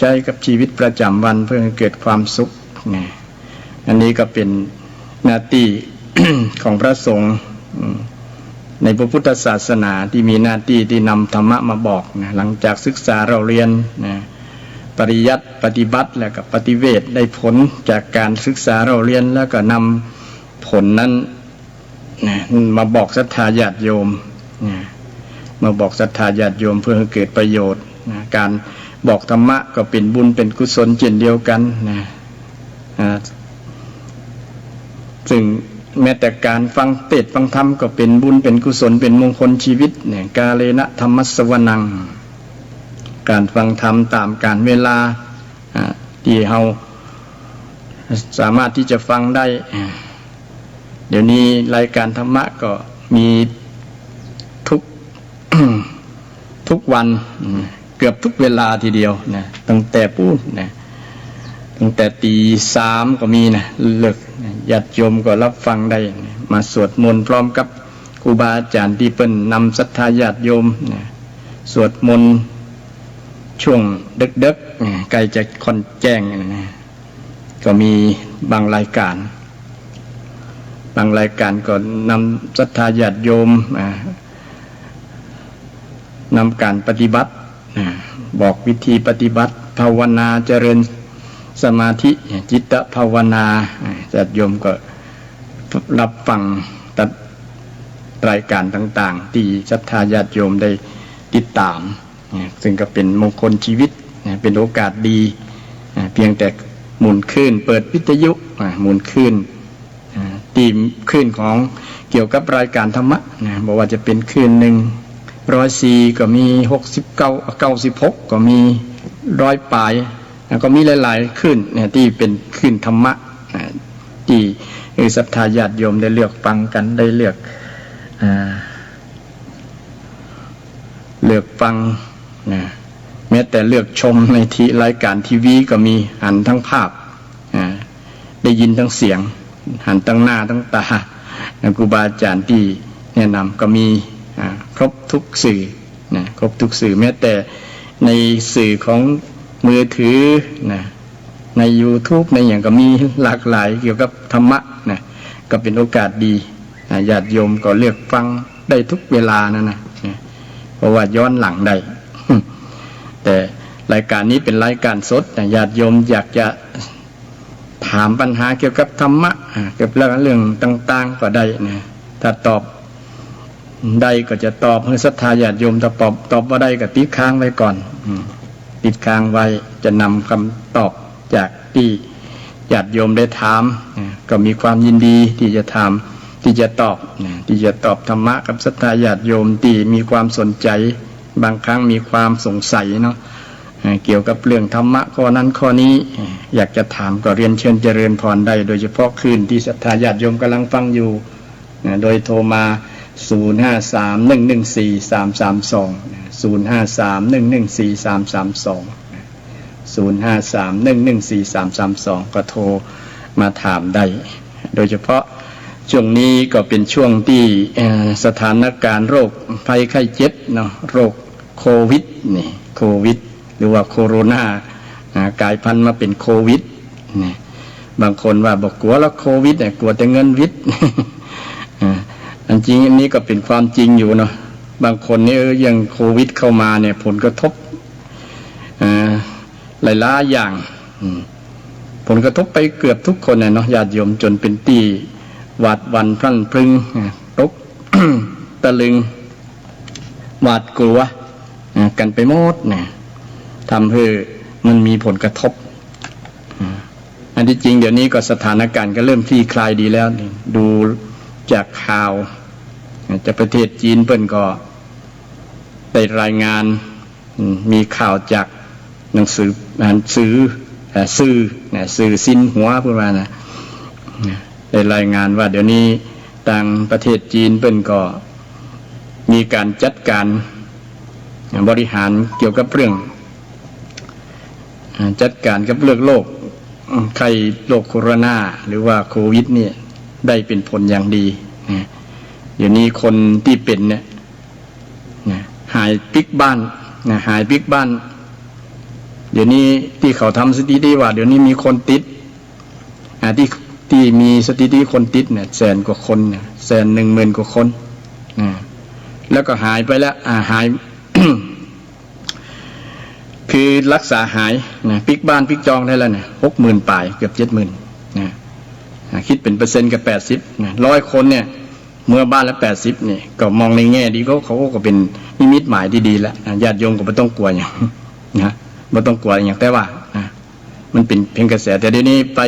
ใช้กับชีวิตประจำวันเพื่อให้เกิดความสุขนะอันนี้ก็เป็นหน้าที่ ของพระสงฆ์ในพระพุทธศาสนาที่มีหน้าที่ที่นำธรรมะมาบอกนะหลังจากศึกษาเราเรียนนะปริยัติปฏิบัติแล้วก็ปฏิเวทได้ผลจากการศึกษาเราเรียนแล้วก็นำผลนั้นนะมาบอกศรัทธาญาติโยมนะมาบอกศรัทธาญาติโยมเพื่อให้เกิดประโยชน์นะการบอกธรรมะก็เป็นบุญเป็นกุศลเช่นเดียวกันนะซึ่งแม้แต่การฟังเทศน์ฟังธรรมก็เป็นบุญเป็นกุศลเป็นมงคลชีวิตเนี่ยกาเลนะธรรมสวนังการฟังธรรมตามกาลเวลาที่เราสามารถที่จะฟังได้เดี๋ยวนี้รายการธรรมะก็มีทุกวันเกือบทุกเวลาทีเดียวนะตั้งแต่ปู้นะตั้งแต่ตี3ก็มีนะเลิกญาติโยมก็รับฟังได้มาสวดมนต์พร้อมกับครูบาอาจารย์ที่เปิ้นนำศรัทธาญาติโยมนะสวดมนต์ช่วงดึกๆใกล้จะค่อนแจ้งนะก็มีบางรายการก็นำศรัทธาญาติโยมนำการปฏิบัติบอกวิธีปฏิบัติภาวนาเจริญสมาธิจิตตภาวนาญาติโยมก็รับฟังตัดรายการต่างๆที่ศรัทธาญาติโยมได้ติดตามซึ่งก็เป็นมงคลชีวิตเป็นโอกาสดีเพียงแต่หมุนคลื่นเปิดวิทยุหมุนคลื่นตีมคลื่นของเกี่ยวกับรายการธรรมะบอกว่าจะเป็นคลื่น104ก็มี69 96ก็มี100ปลายก็มีหลายๆคลื่นที่เป็นคลื่นธรรมะที่ศรัทธาญาติโยมได้เลือกฟังกันได้เลือกฟังนะแม้แต่เลือกชมในที่รายการทีวีก็มีหันทั้งภาพได้ยินทั้งเสียงหันทั้งหน้าทั้งตาครูบาอาจารย์ที่แนะนำก็มีครบทุกสื่อนะครบทุกสื่อแม้แต่ในสื่อของมือถือนะใน YouTube ในอย่างก็มีหลากหลายเกี่ยวกับธรรมะนะก็เป็นโอกาสดีญาติโยมก็เลือกฟังได้ทุกเวลานะเพราะว่าย้อนหลังได้ แต่รายการนี้เป็นรายการสดญาติโยมอยากจะถามปัญหาเกี่ยวกับธรรมะเกี่ยวกับเรื่องต่างๆก็ได้นะถ้าตอบได้ก็จะตอบให้ศรัทธาญาติโยมถ้าตอบว่าได้ก็ติดค้างไว้ก่อนติดค้างไว้จะนำคำตอบจากที่ญาติโยมได้ถามก็มีความยินดีที่จะถามที่จะตอบธรรมะกับศรัทธาญาติโยมที่มีความสนใจบางครั้งมีความสงสัยเนาะเกี่ยวกับเรื่องธรรมะข้อนั้นข้อนี้อยากจะถามก็เรียนเชิญเจริญพรได้โดยเฉพาะคลื่นที่ศรัทธาญาติโยมกำลังฟังอยู่โดยโทรมา053-114-332 053-114-332 ก็โทรมาถามได้โดยเฉพาะช่วงนี้ก็เป็นช่วงที่สถานการณ์โรคภัยไข้เจ็บเนาะโรคโควิดหรือว่าโคโรนากลายพันธุ์มาเป็นโควิดนี่บางคนว่าบอกกลัวแล้วโควิดเนี่ยกลัวแต่เงินวิทย์อันจริงอันนี้ก็เป็นความจริงอยู่เนาะบางคนนี่ยังโควิดเข้ามาเนี่ยผลกระทบหลายๆอย่างผลกระทบไปเกือบทุกคนเนาะญาติโยมจนเป็นตีหวาดหวั่นพรั่นพรึงตก ตะลึงหวาดกลัวกันไปหมดเนี่ยทำให้มันมีผลกระทบอันที่จริงเดี๋ยวนี้ก็สถานการณ์ก็เริ่มคลี่คลายดีแล้วดูจากข่าวจากประเทศจีนเปิ้นก็ได้รายงานมีข่าวจากหนังสือสื่อซินหัวพูดมานะได้รายงานว่าเดี๋ยวนี้ทางประเทศจีนเปิ้นก็มีการจัดการบริหารเกี่ยวกับเรื่องจัดการกับเรื่องโรคไข้โรคโคโรนาหรือว่าโควิดเนี่ยได้เป็นผลอย่างดีเดี๋ยวนี้คนที่เป็นเนี่ยหายปิกบ้าน เดี๋ยวนี้ที่เขาทำสถิติว่าเดี๋ยวนี้มีคนติดที่มีสถิติคนติดเนี่ย100,000 กว่าคนเนี่ย110,000 กว่าคนแล้วก็หายไปแล้วหาย คือรักษาหายนะปิกบ้านปิกจองได้แล้วเนี่ย60,000 ปลายเกือบ 70,000นะคิดเป็นเปอร์เซ็นต์กับ80นะ100 คนเนี่ยเมื่อบ้านละ80เนี่ยก็มองในแง่ดีเขาก็เป็นนิมิตหมายที่ดีแล้วญาติโยมก็ไม่ต้องกลัวอย่างนะไม่ต้องกลัวอย่างแต่ว่ามันเป็นเพียงกระแสแต่เดี๋ยวนี้ไป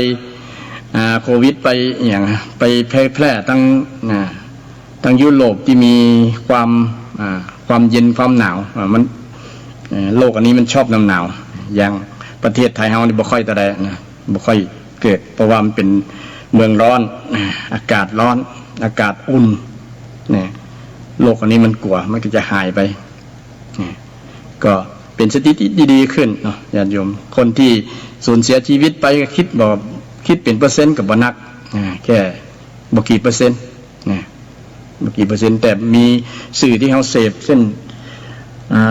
โควิดไปอย่างไปแพร่ทั้งยุโรปที่มีความเย็นความหนาวมันโลกอันนี้มันชอบหนาวอย่างประเทศไทยเฮานี่บ่ค่อยแต่ใดนะบ่ค่อยเกิดเพราะว่ามันเป็นเมืองร้อนอากาศร้อนอากาศอุ่นเนี่ยโลกอันนี้มันกลัวมันก็จะหายไปก็เป็นสถิติดีๆขึ้นเนาะญาติโยมคนที่สูญเสียชีวิตไปก็คิดเป็นเปอร์เซ็นต์กับบ่นักแค่บ่กี่เปอร์เซ็นต์บ่กี่เปอร์เซ็นต์แต่มีสื่อที่เฮาเสพเช่น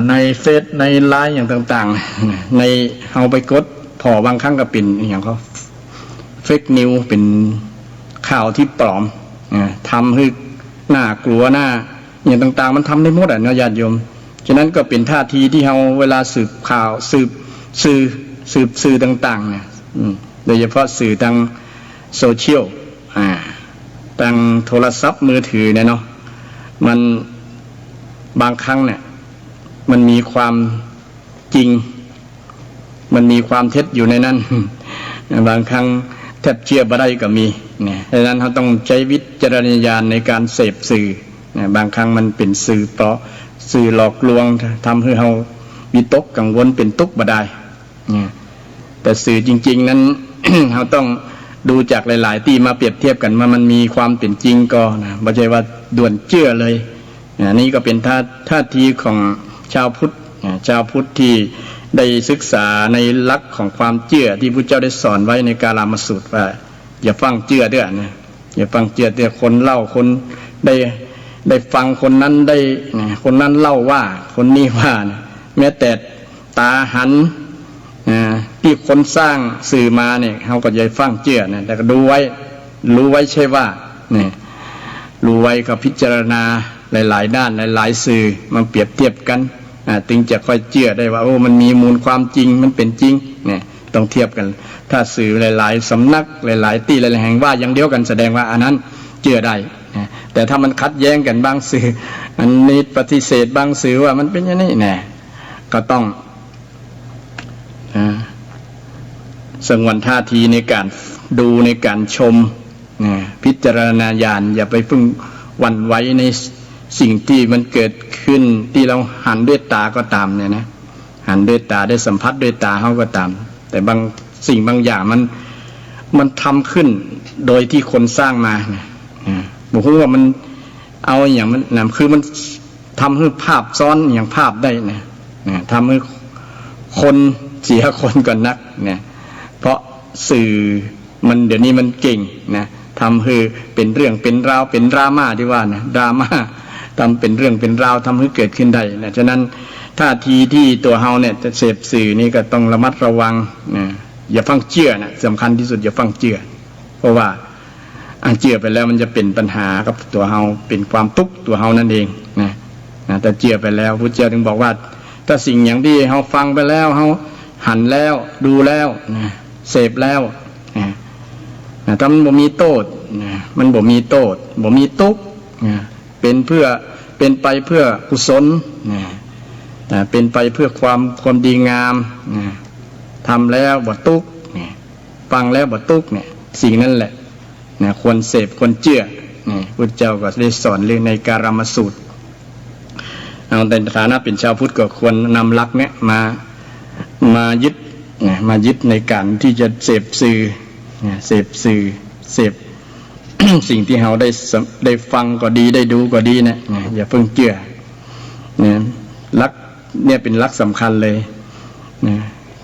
ในเฟซในไลน์อย่างต่างๆในเอาไปกดพอบางครั้งก็เป็นอย่างเขาเฟกนิวเป็นข่าวที่ปลอมทำให้น่ากลัวหน้าอย่างต่างๆมันทำได้หมดเนาะญาติโยมฉะนั้นก็เป็นท่าทีที่เราเวลาสืบข่าวสืบสื่อต่างๆเนี่ยโดยเฉพาะสื่อทางโซเชียลทางโทรศัพท์มือถือเนี่ยเนาะมันบางครั้งเนี่ยมันมีความจริงมันมีความเท็จอยู่ในนั้นบางครั้งแทบเชื่อบ่ได้ก็มีเนี่ยดังนั้นเราต้องใช้วิจารณญาณในการเสพสื่อบางครั้งมันเป็นสื่อเพราะสื่อหลอกลวงทำให้เราวิตกกังวลเป็นทุกข์บ่ได้แต่สื่อจริงๆนั้น เราต้องดูจากหลายๆที่มาเปรียบเทียบกันว่ามันมีความเป็นจริงก็นะไม่ใช่ว่าด่วนเชื่อเลยนี่ก็เป็นท่าทีของชาวพุทธที่ได้ศึกษาในหลักของความเชื่อที่พระเจ้าได้สอนไว้ในกาลามสูตรว่าอย่าฟังเชื่อเด้อนะอย่าฟังเชื่อแต่คนเล่าคนได้ฟังคนนั้นได้คนนั้นเล่าว่าคนนี้ว่านะแม้แต่ตาหันที่คนสร้างสื่อมาเนี่ยเขาก็อย่าฟังเชื่อนะแต่ก็ดูไว้รู้ไว้ใช่ว่าเนี่ยรู้ไว้ก็พิจารณาหลายๆด้านหลายๆสื่อมาเปรียบเทียบกันถึงจะค่อยเชื่อได้ว่าโอ้มันมีมูลความจริงมันเป็นจริงเนี่ยต้องเทียบกันถ้าสื่อหลายๆสำนักหลายๆที่หลายๆแห่งว่าอย่างเดียวกันแสดงว่าอันนั้นเชื่อได้แต่ถ้ามันขัดแย้งกันบางสื่ออันนี้ปฏิเสธบางสื่อว่ามันเป็นอย่างนี้แน่ก็ต้องสงวนท่าทีในการดูในการชมพิจารณาญาณอย่าไปพึ่งหวั่นไหวในสิ่งที่มันเกิดขึ้นที่เราหันด้วยตาก็ตามเนี่ยนะหันด้วยตาได้สัมผัสด้วยตาเขาก็ตามแต่บางสิ่งบางอย่างมันทำขึ้นโดยที่คนสร้างมาบอกว่ามันเอาอย่างมันคือมันทำให้ภาพซ้อนอย่างภาพได้นะทำให้คนเสียคนก่อนนักเนี่ยเพราะสื่อมันเดี๋ยวนี้มันเก่งนะทำให้เป็นเรื่องเป็นราวเป็นดราม่าที่ว่านะดราม่าทำเป็นเรื่องเป็นราวทำให้เกิดขึ้นได้นะฉะนั้นท่าทีที่ตัวเฮาเนี่ยจะเสพสื่อนี่ก็ต้องระมัดระวังนะอย่าฟังเชื่อนะสำคัญที่สุดอย่าฟังเชื่อเพราะว่าเชื่อไปแล้วมันจะเป็นปัญหากับตัวเฮาเป็นความทุกข์ตัวเฮานั่นเองนะแต่เชื่อไปแล้วพุทธเจ้าถึงบอกว่าถ้าสิ่งอย่างที่เฮาฟังไปแล้วเฮาหันแล้วดูแล้วนะเสพแล้วถ้ามันบ่มีโทษมันบ่มีโทษบ่มีทุกข์เป็นไปเพื่อกุศลเป็นไปเพื่อความดีงามทำแล้วบ่ทุกข์ฟังแล้วบ่ทุกข์เนี่ยสิ่งนั้นแหละควรเสพควรเชื่อพุทธเจ้าก็ได้สอนเรื่องในการามสูตรเอาในฐานะเป็นชาวพุทธก็ควรนำหลักเนี่ยมายึดในการที่จะเสพสื่อเสพ สิ่งที่เราได้ฟังก็ดีได้ดูก็ดีนะอย่าเพิ่งเชื่อเนี่ยหลักเนี่ยเป็นหลักสำคัญเลย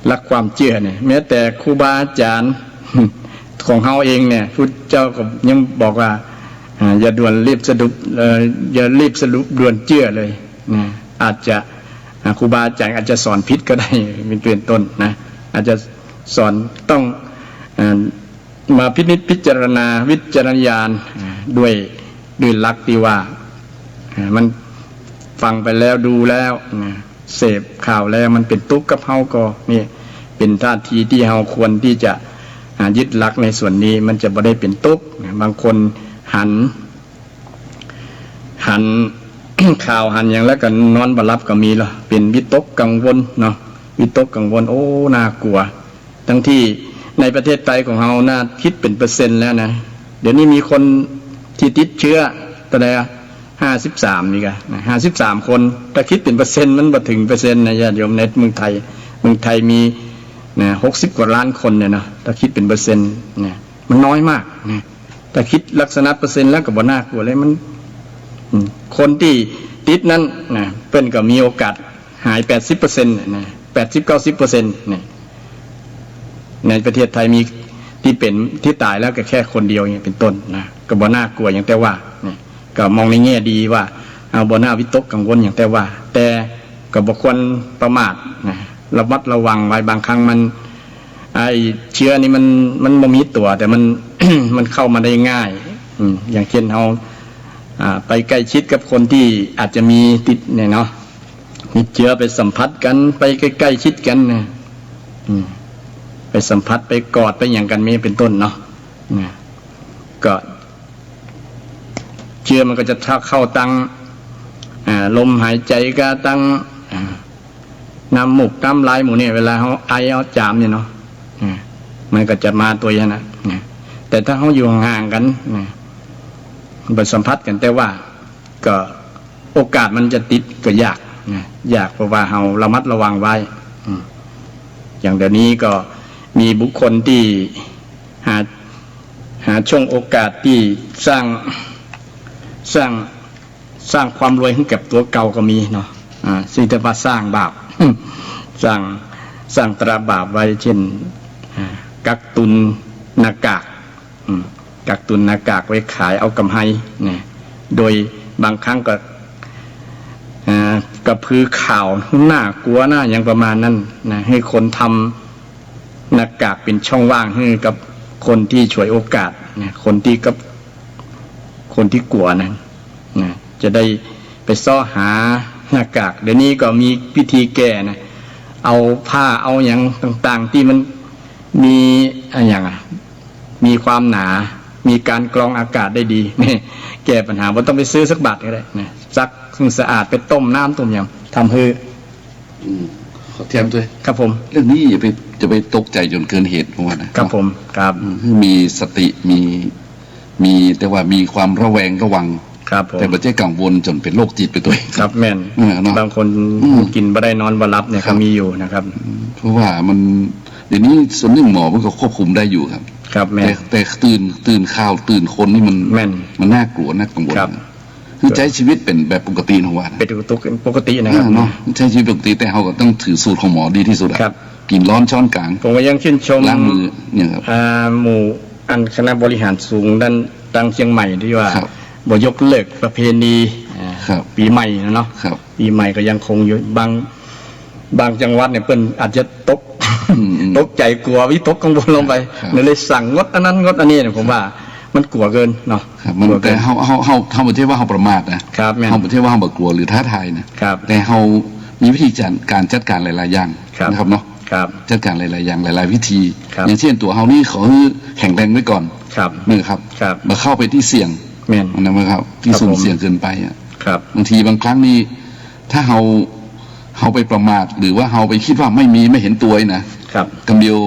หลักความเชื่อเนี่ยแม้แต่ครูบาอาจารย์ของเราเองเนี่ยพุทธเจ้าก็ยังบอกว่าอย่าด่วนรีบสรุปอย่ารีบสรุปด่วนเชื่อเลยอาจจะ ครูบาอาจารย์อาจจะสอนผิดก็ได้เป็นต้นนะอาจจะสอนต้องมาพิจารณาวิจารณญาณด้วยหลักที่ว่ามันฟังไปแล้วดูแล้วเสพข่าวแล้วมันเป็นทุกข์กับเฮาก็นี่เป็นท่าทีที่เฮาควรที่จะยึดหลักในส่วนนี้มันจะบ่ได้เป็นทุกข์บางคนหัน ข่าวหันอย่างแล้วก็นอนบ่หลับก็มีหรอเป็นวิตกกังวลเนาะวิตกกังวลโอ้น่ากลัวทั้งที่ในประเทศไทยของเราน่าคิดเป็นเปอร์เซ็นต์แล้วนะเดี๋ยวนี้มีคนที่ติดเชื้อตัวใด53นี่ก็53คนถ้าคิดเป็นเปอร์เซ็นต์มันบ่ถึงเปอร์เซ็นต์นะญาติโยมในเมืองไทยมีนะ60 กว่าล้านคนเนี่ยเนาะถ้าคิดเป็นเปอร์เซ็นต์เนี่ยมันน้อยมากนะถ้าคิดลักษณะเปอร์เซ็นต์แล้วก็บ่น่ากลัวเลยมันคนที่ติดนั้นนะเพิ่นก็มีโอกาสหาย 80% นะ 80-90% เนี่ยในประเทศไทยมีที่ตายแล้วก็แค่คนเดียวอย่างเป็นต้นนะก็บ่น่ากลัวอย่างแต่ว่าเนี่ยก็มองในแง่ดีว่าเอาบ่น่าวิตกกังวลอย่างแต่ว่าแต่ก็บ่ควรประมาทนะระมัดระวังไว้บางครั้งมันไอ้เชื้อนี่มันบ่มีตัวแต่มัน มันเข้ามาได้ง่ายอย่างเช่นเฮาไปใกล้ชิดกับคนที่อาจจะมีติดเนี่ยเนาะมีเชื้อไปสัมผัสกันไปใกล้ๆชิดกันนะไปสัมผัสไปกอดไปอย่างกันมีเป็นต้นเนาะก็เชื้อมันก็จะเข้าตั้งลมหายใจก็ตั้งน้ำมูกน้ำลายหมูเนี่ยเวลาเขาไอเอาจามเนี่ยเนาะมันก็จะมาตัวอย่างนั้นแต่ถ้าเขาอยู่ห่างกันไปสัมผัสกันแต่ว่าก็โอกาสมันจะติดก็ยากเพราะว่าเราระมัดระวังไว้อย่างเดี๋ยวนี้ก็มีบุคคลที่หาช่วงโอกาสที่สร้างความรวยให้กับตัวเก่าก็มีเนาะสิ่งที่ว่าสร้างบาปสร้างตราบาปไว้เช่นกักตุนหน้ากากกักตุนหน้ากากไว้ขายเอากำไรเนี่ยโดยบางครั้งก็กระพือข่าวหน้ากลัวหน้าอย่างประมาณนั้นนะให้คนทำหน้ากากเป็นช่องว่างให้กับคนที่ฉวยโอกาสนะคนที่กลัวนั้นนะจะได้ไปซ้อหาหน้ากากเดี๋ยวนี้ก็มีพิธีแก้นะเอาผ้าเอาอย่างต่างๆที่มันมีอย่างมีความหนามีการกรองอากาศได้ดีนี่แก้ปัญหาว่าต้องไปซื้อสักบาทก็ได้นะซักสะอาดไปต้มน้ำต้มยำทำให้ขอเทียมด้วยครับผมเรื่องนี้จะไปตกใจจนเกินเหตุผมว่านะครับผมครับมีสติมีแต่ว่ามีความระแวงระวังแต่ไม่ใช่กังวลจนเป็นโรคจิตไปตัวครับแม่นบางคนกินบ่ได้นอนบ่หลับเนี่ยเขามีอยู่นะครับเพราะว่ามันเดี๋ยวนี้ส่วนหนึ่งหมอมันก็ควบคุมได้อยู่ครับแต่ตื่นข่าวตื่นคนนี่มันน่ากลัวน่ากังวลคือใช้ชีวิตเป็นแบบปกตินะว่าเป็นปกตินะครับเนาะใช้ชีวิตปกติแต่เราก็ต้องถือสูตรของหมอดีที่สุดครับกินร้อนช้อนกลางผมก็ยังชื่นชมล้างมือเนี่ยครับหมู่อันคณะบริหารสูงด้านตังเชียงใหม่ที่ว่าบ่ยกเลิกประเพณีปีใหม่นะเนาะปีใหม่ก็ยังคงอยู่บางจังหวัดเนี่ยเพิ่นอาจจะตกใจกลัววิตกกังวลลงไปเลยสั่งงดอันนั้นงดอันนี้เนี่ยผมว่ามันกลัวเกินเนาะมันแต่เฮาบ่ใช่ว่าเฮาประมาทนะครับเฮาบ่ใช่ว่าเฮาบ่กลัวหรือท้าทายนะแต่เฮามีวิธีการจัดการหลายๆอย่างนะครับเนาะจัดการหลายๆอย่างหลายๆวิธีอย่างเช่นตัวเฮานี่ขอแข็งแรงไว้ก่อนนี่ครับมาเข้าไปที่เสี่ยงนะครับที่สุ่มเสี่ยงเกินไปบางทีบางครั้งนี่ถ้าเฮาไปประมาทหรือว่าเฮาไปคิดว่าไม่เห็นตัวนะครับคำเดียว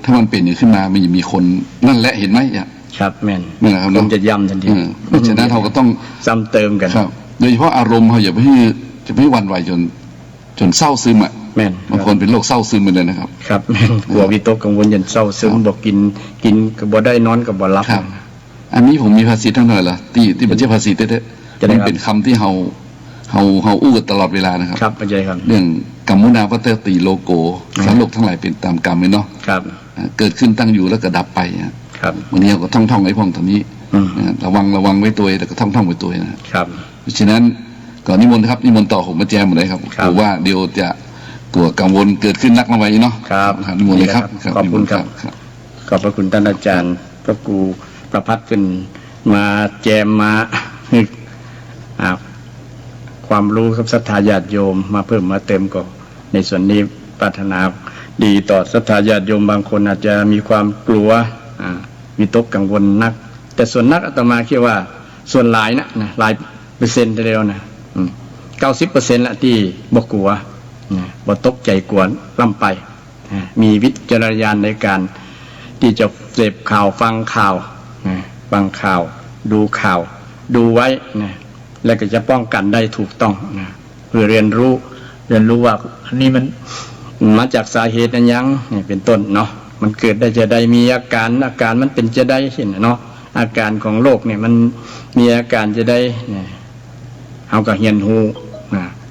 ถ้ามันเป็นขึ้นมามันจะมีคนนั่นแหละเห็นไหมครับแม่นครับมันจะย้ำทันทีเพราะฉะนั้นเราก็ต้องซ้ำเติมกันครับโดยเฉพาะอารมณ์เราอย่าไปหวั่นไหวจนเศร้าซึมแม่นบางคนเป็นโรคเศร้าซึมไปเลยนะครับครับแม่นกลัววิตกกังวลจนเศร้าซึมบอกกินก็บ่ได้นอนก็บ่หลับอันนี้ผมมีภาษีทั้งนั้นล่ะที่บ่ใช่ภาษีเด้ๆมันเป็นคำที่เฮาอู้กันตลอดเวลานะครับครับเข้าใจครับเรื่องกัมมุนาวัตติโลโกสารโลกทั้งหลายเป็นตามกรรมเนาะเกิดขึ้นตั้งอยู่แล้วก็ดับไปวันนี้เราก็ท่องไอ้พวกตรงนี้ระวังไว้ตัวแล้วก็ท่องไว้ตัวนะครับเพราะฉะนั้น ก่อนนิมนต์ครับนิมนต์ต่อผมมาแจมหมดเลยครับผมว่าเดี๋ยวจะกลัวกังวลเกิดขึ้นนักมาไว้เนาะครับนิมนต์เลยครับขอบคุณครับขอบพระคุณท่านอาจารย์พระครูประภัสขึ้นมาแจมมาความรู้กับศรัทธาญาติโยมมาเพิ่มมาเติมก็ในส่วนนี้ปรารถนาดีต่อศรัทธาญาติโยมบางคนอาจจะมีความกลัววิตกกังวลนักแต่ส่วนนักอาตมาคิดว่าส่วนหลายนะหลายเปอร์เซ็นต์ทีเดียวนะ90%ละที่บกลัวบ่ตกใจกวนล่ำไปมีวิจารณญาณในการที่จะเสพข่าวฟังข่าวดูข่าวดูไว้นะแล้วก็จะป้องกันได้ถูกต้องนะเพื่อเรียนรู้ว่าอันนี้มันมาจากสาเหตุนั้นยังนี่เป็นต้นเนาะมันเกิดได้จะได้มีอาการมันเป็นจะได้เห็นเนาะอาการของโรคเนี่ยมันมีอาการจะได้เอาก็เฮียนหู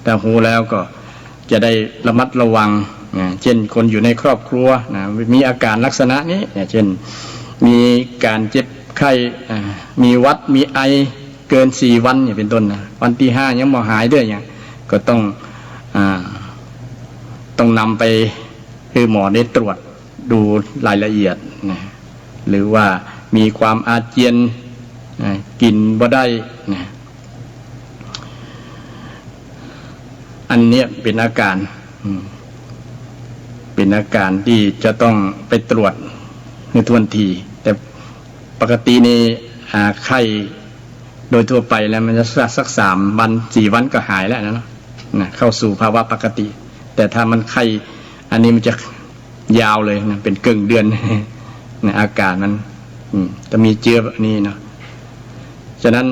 แต่หูแล้วก็จะได้ระมัดระวังเช่นคนอยู่ในครอบครัวมีอาการลักษณะนี้เช่นมีการเจ็บไข้มีวัดมีไอเกิน4 วันอย่างเป็นต้นนะวันที่5ยังบ่หายด้วยอย่างก็ต้องนำไปคือหมอได้ตรวจดูรายละเอียดนะหรือว่ามีความอาเจียนกินบ่ได้นะอันนี้เป็นอาการที่จะต้องไปตรวจในทันทีแต่ปกตินี่ไข้โดยทั่วไปแล้วมันจะสัก3 วัน 4 วันก็หายแล้วนะเข้าสู่ภาวะปกติแต่ถ้ามันไข้อันนี้มันจะยาวเลยนะเป็นเกินเดือนนะอาการมันจะมีเชื้อแบบนี้เนาะฉะนั้น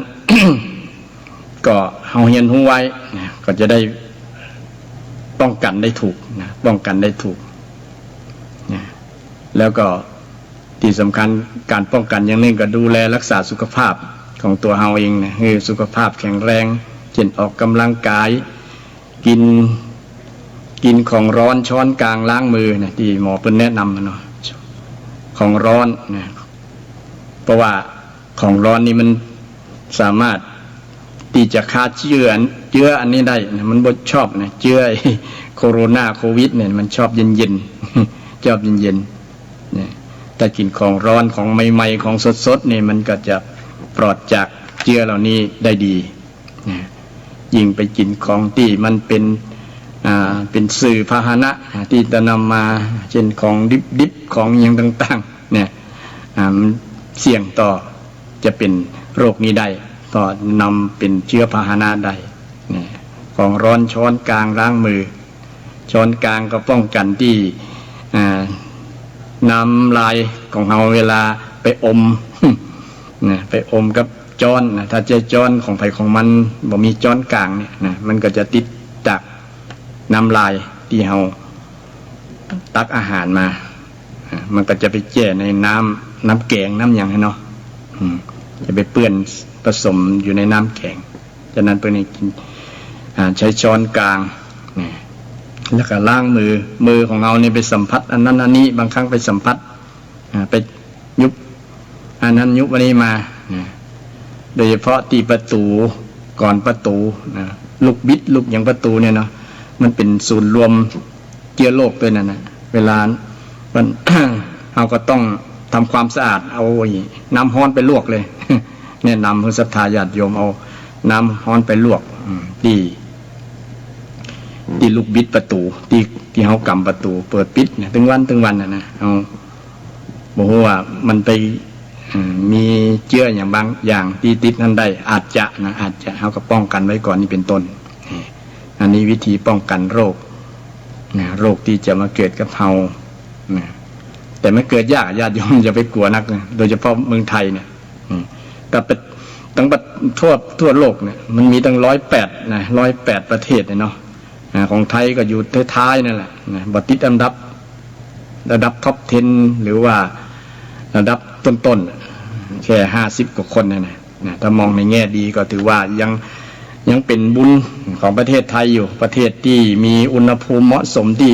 ก็เฮาเฮียนรู้ไว้นะก็จะได้ป้องกันได้ถูกนะป้องกันได้ถูกนะแล้วก็ที่สำคัญการป้องกันอย่างหนึ่งก็ดูแลรักษาสุขภาพของตัวเฮาเองนะคือสุขภาพแข็งแรงเช่นออกกำลังกายกินของร้อนช้อนกลางล้างมือนะที่หมอเพิ่นแนะนำเนาะของร้อนนะเพราะว่าของร้อนนี่มันสามารถที่จะฆ่าเชื้ออันนี้ได้นะมันบ่ชอบนะเชื้อโคโรนาโควิดเนี่ยมันชอบเย็นชอบเย็นเนี่ยแต่กินของร้อนของใหม่ๆของสดๆนี่มันก็จะปลอดจากเชื้อเหล่านี้ได้ดีนะยิ่งไปกินของที่มันเป็นสื่อพาหนะที่จะนำมาเช่นของดิบของอย่างต่างๆเนี่ยเสี่ยงต่อจะเป็นโรคนี้ได้ก็นำเป็นเชื้อพาหนะได้เนี่ยของร้อนช้อนกลางล้างมือช้อนกลางก็ป้องกันที่น้ำลายของเราเวลาไปอมเนี่ยไปอมกับจ้อนนะถ้าเจอจ้อนของไผของมันบ่มีจ้อนกลางเนี่ยนะมันก็จะติดจากน้ำลายที่เราตักอาหารมามันก็จะไปแช่ในน้ำแกงน้ำอย่างเนาะจะไปเปื้อนผสมอยู่ในน้ำแกงฉะนั้นเพื่อนกินใช้ช้อนกลางแล้วก็ล้างมือของเราเนี่ยไปสัมผัสอันนั้นอันนี้บางครั้งไปสัมผัสไปยุบอันนั้นยุบอันนี้มาโดยเฉพาะตีประตูก่อนประตูลูกบิดลูกอย่างประตูเนี่ยเนาะมันเป็นศูนย์รวมเชื้อโรคด้วยนั่นนะเวลามัน เราก็ต้องทำความสะอาดเอาน้ำร้อนไปลวกเลย แนะนำผู้ศรัทธาญาติโยมเอาน้ำร้อนไปลวกที่ลูกบิดประตูที่เขากำประตูเปิดปิดเนี่ยถึงวันนะเอาบอกว่ามันไปมีเชื้ออย่างบางอย่างที่ติดนั่นได้อาจจะเขาก็ป้องกันไว้ก่อนนี่เป็นต้นอันนี้วิธีป้องกันโรคโรคที่จะมาเกิดกับเฮาแต่ไม่เกิดยากญาติโยมอย่าไปกลัวนักนะโดยเฉพาะเมืองไทยเนี่ยก็เป็นตั้งทั่วโลกเนี่ยมันมีตั้ง108นะ108ประเทศเนาะของไทยก็อยู่ท้ายๆนั่นแหละบัติดอันดับระดับท็อป 10หรือว่าระดับต้นๆแค่50 กว่าคนนะถ้ามองในแง่ดีก็ถือว่ายังเป็นบุญของประเทศไทยอยู่ประเทศที่มีอุณหภูมิเหมาะสมที่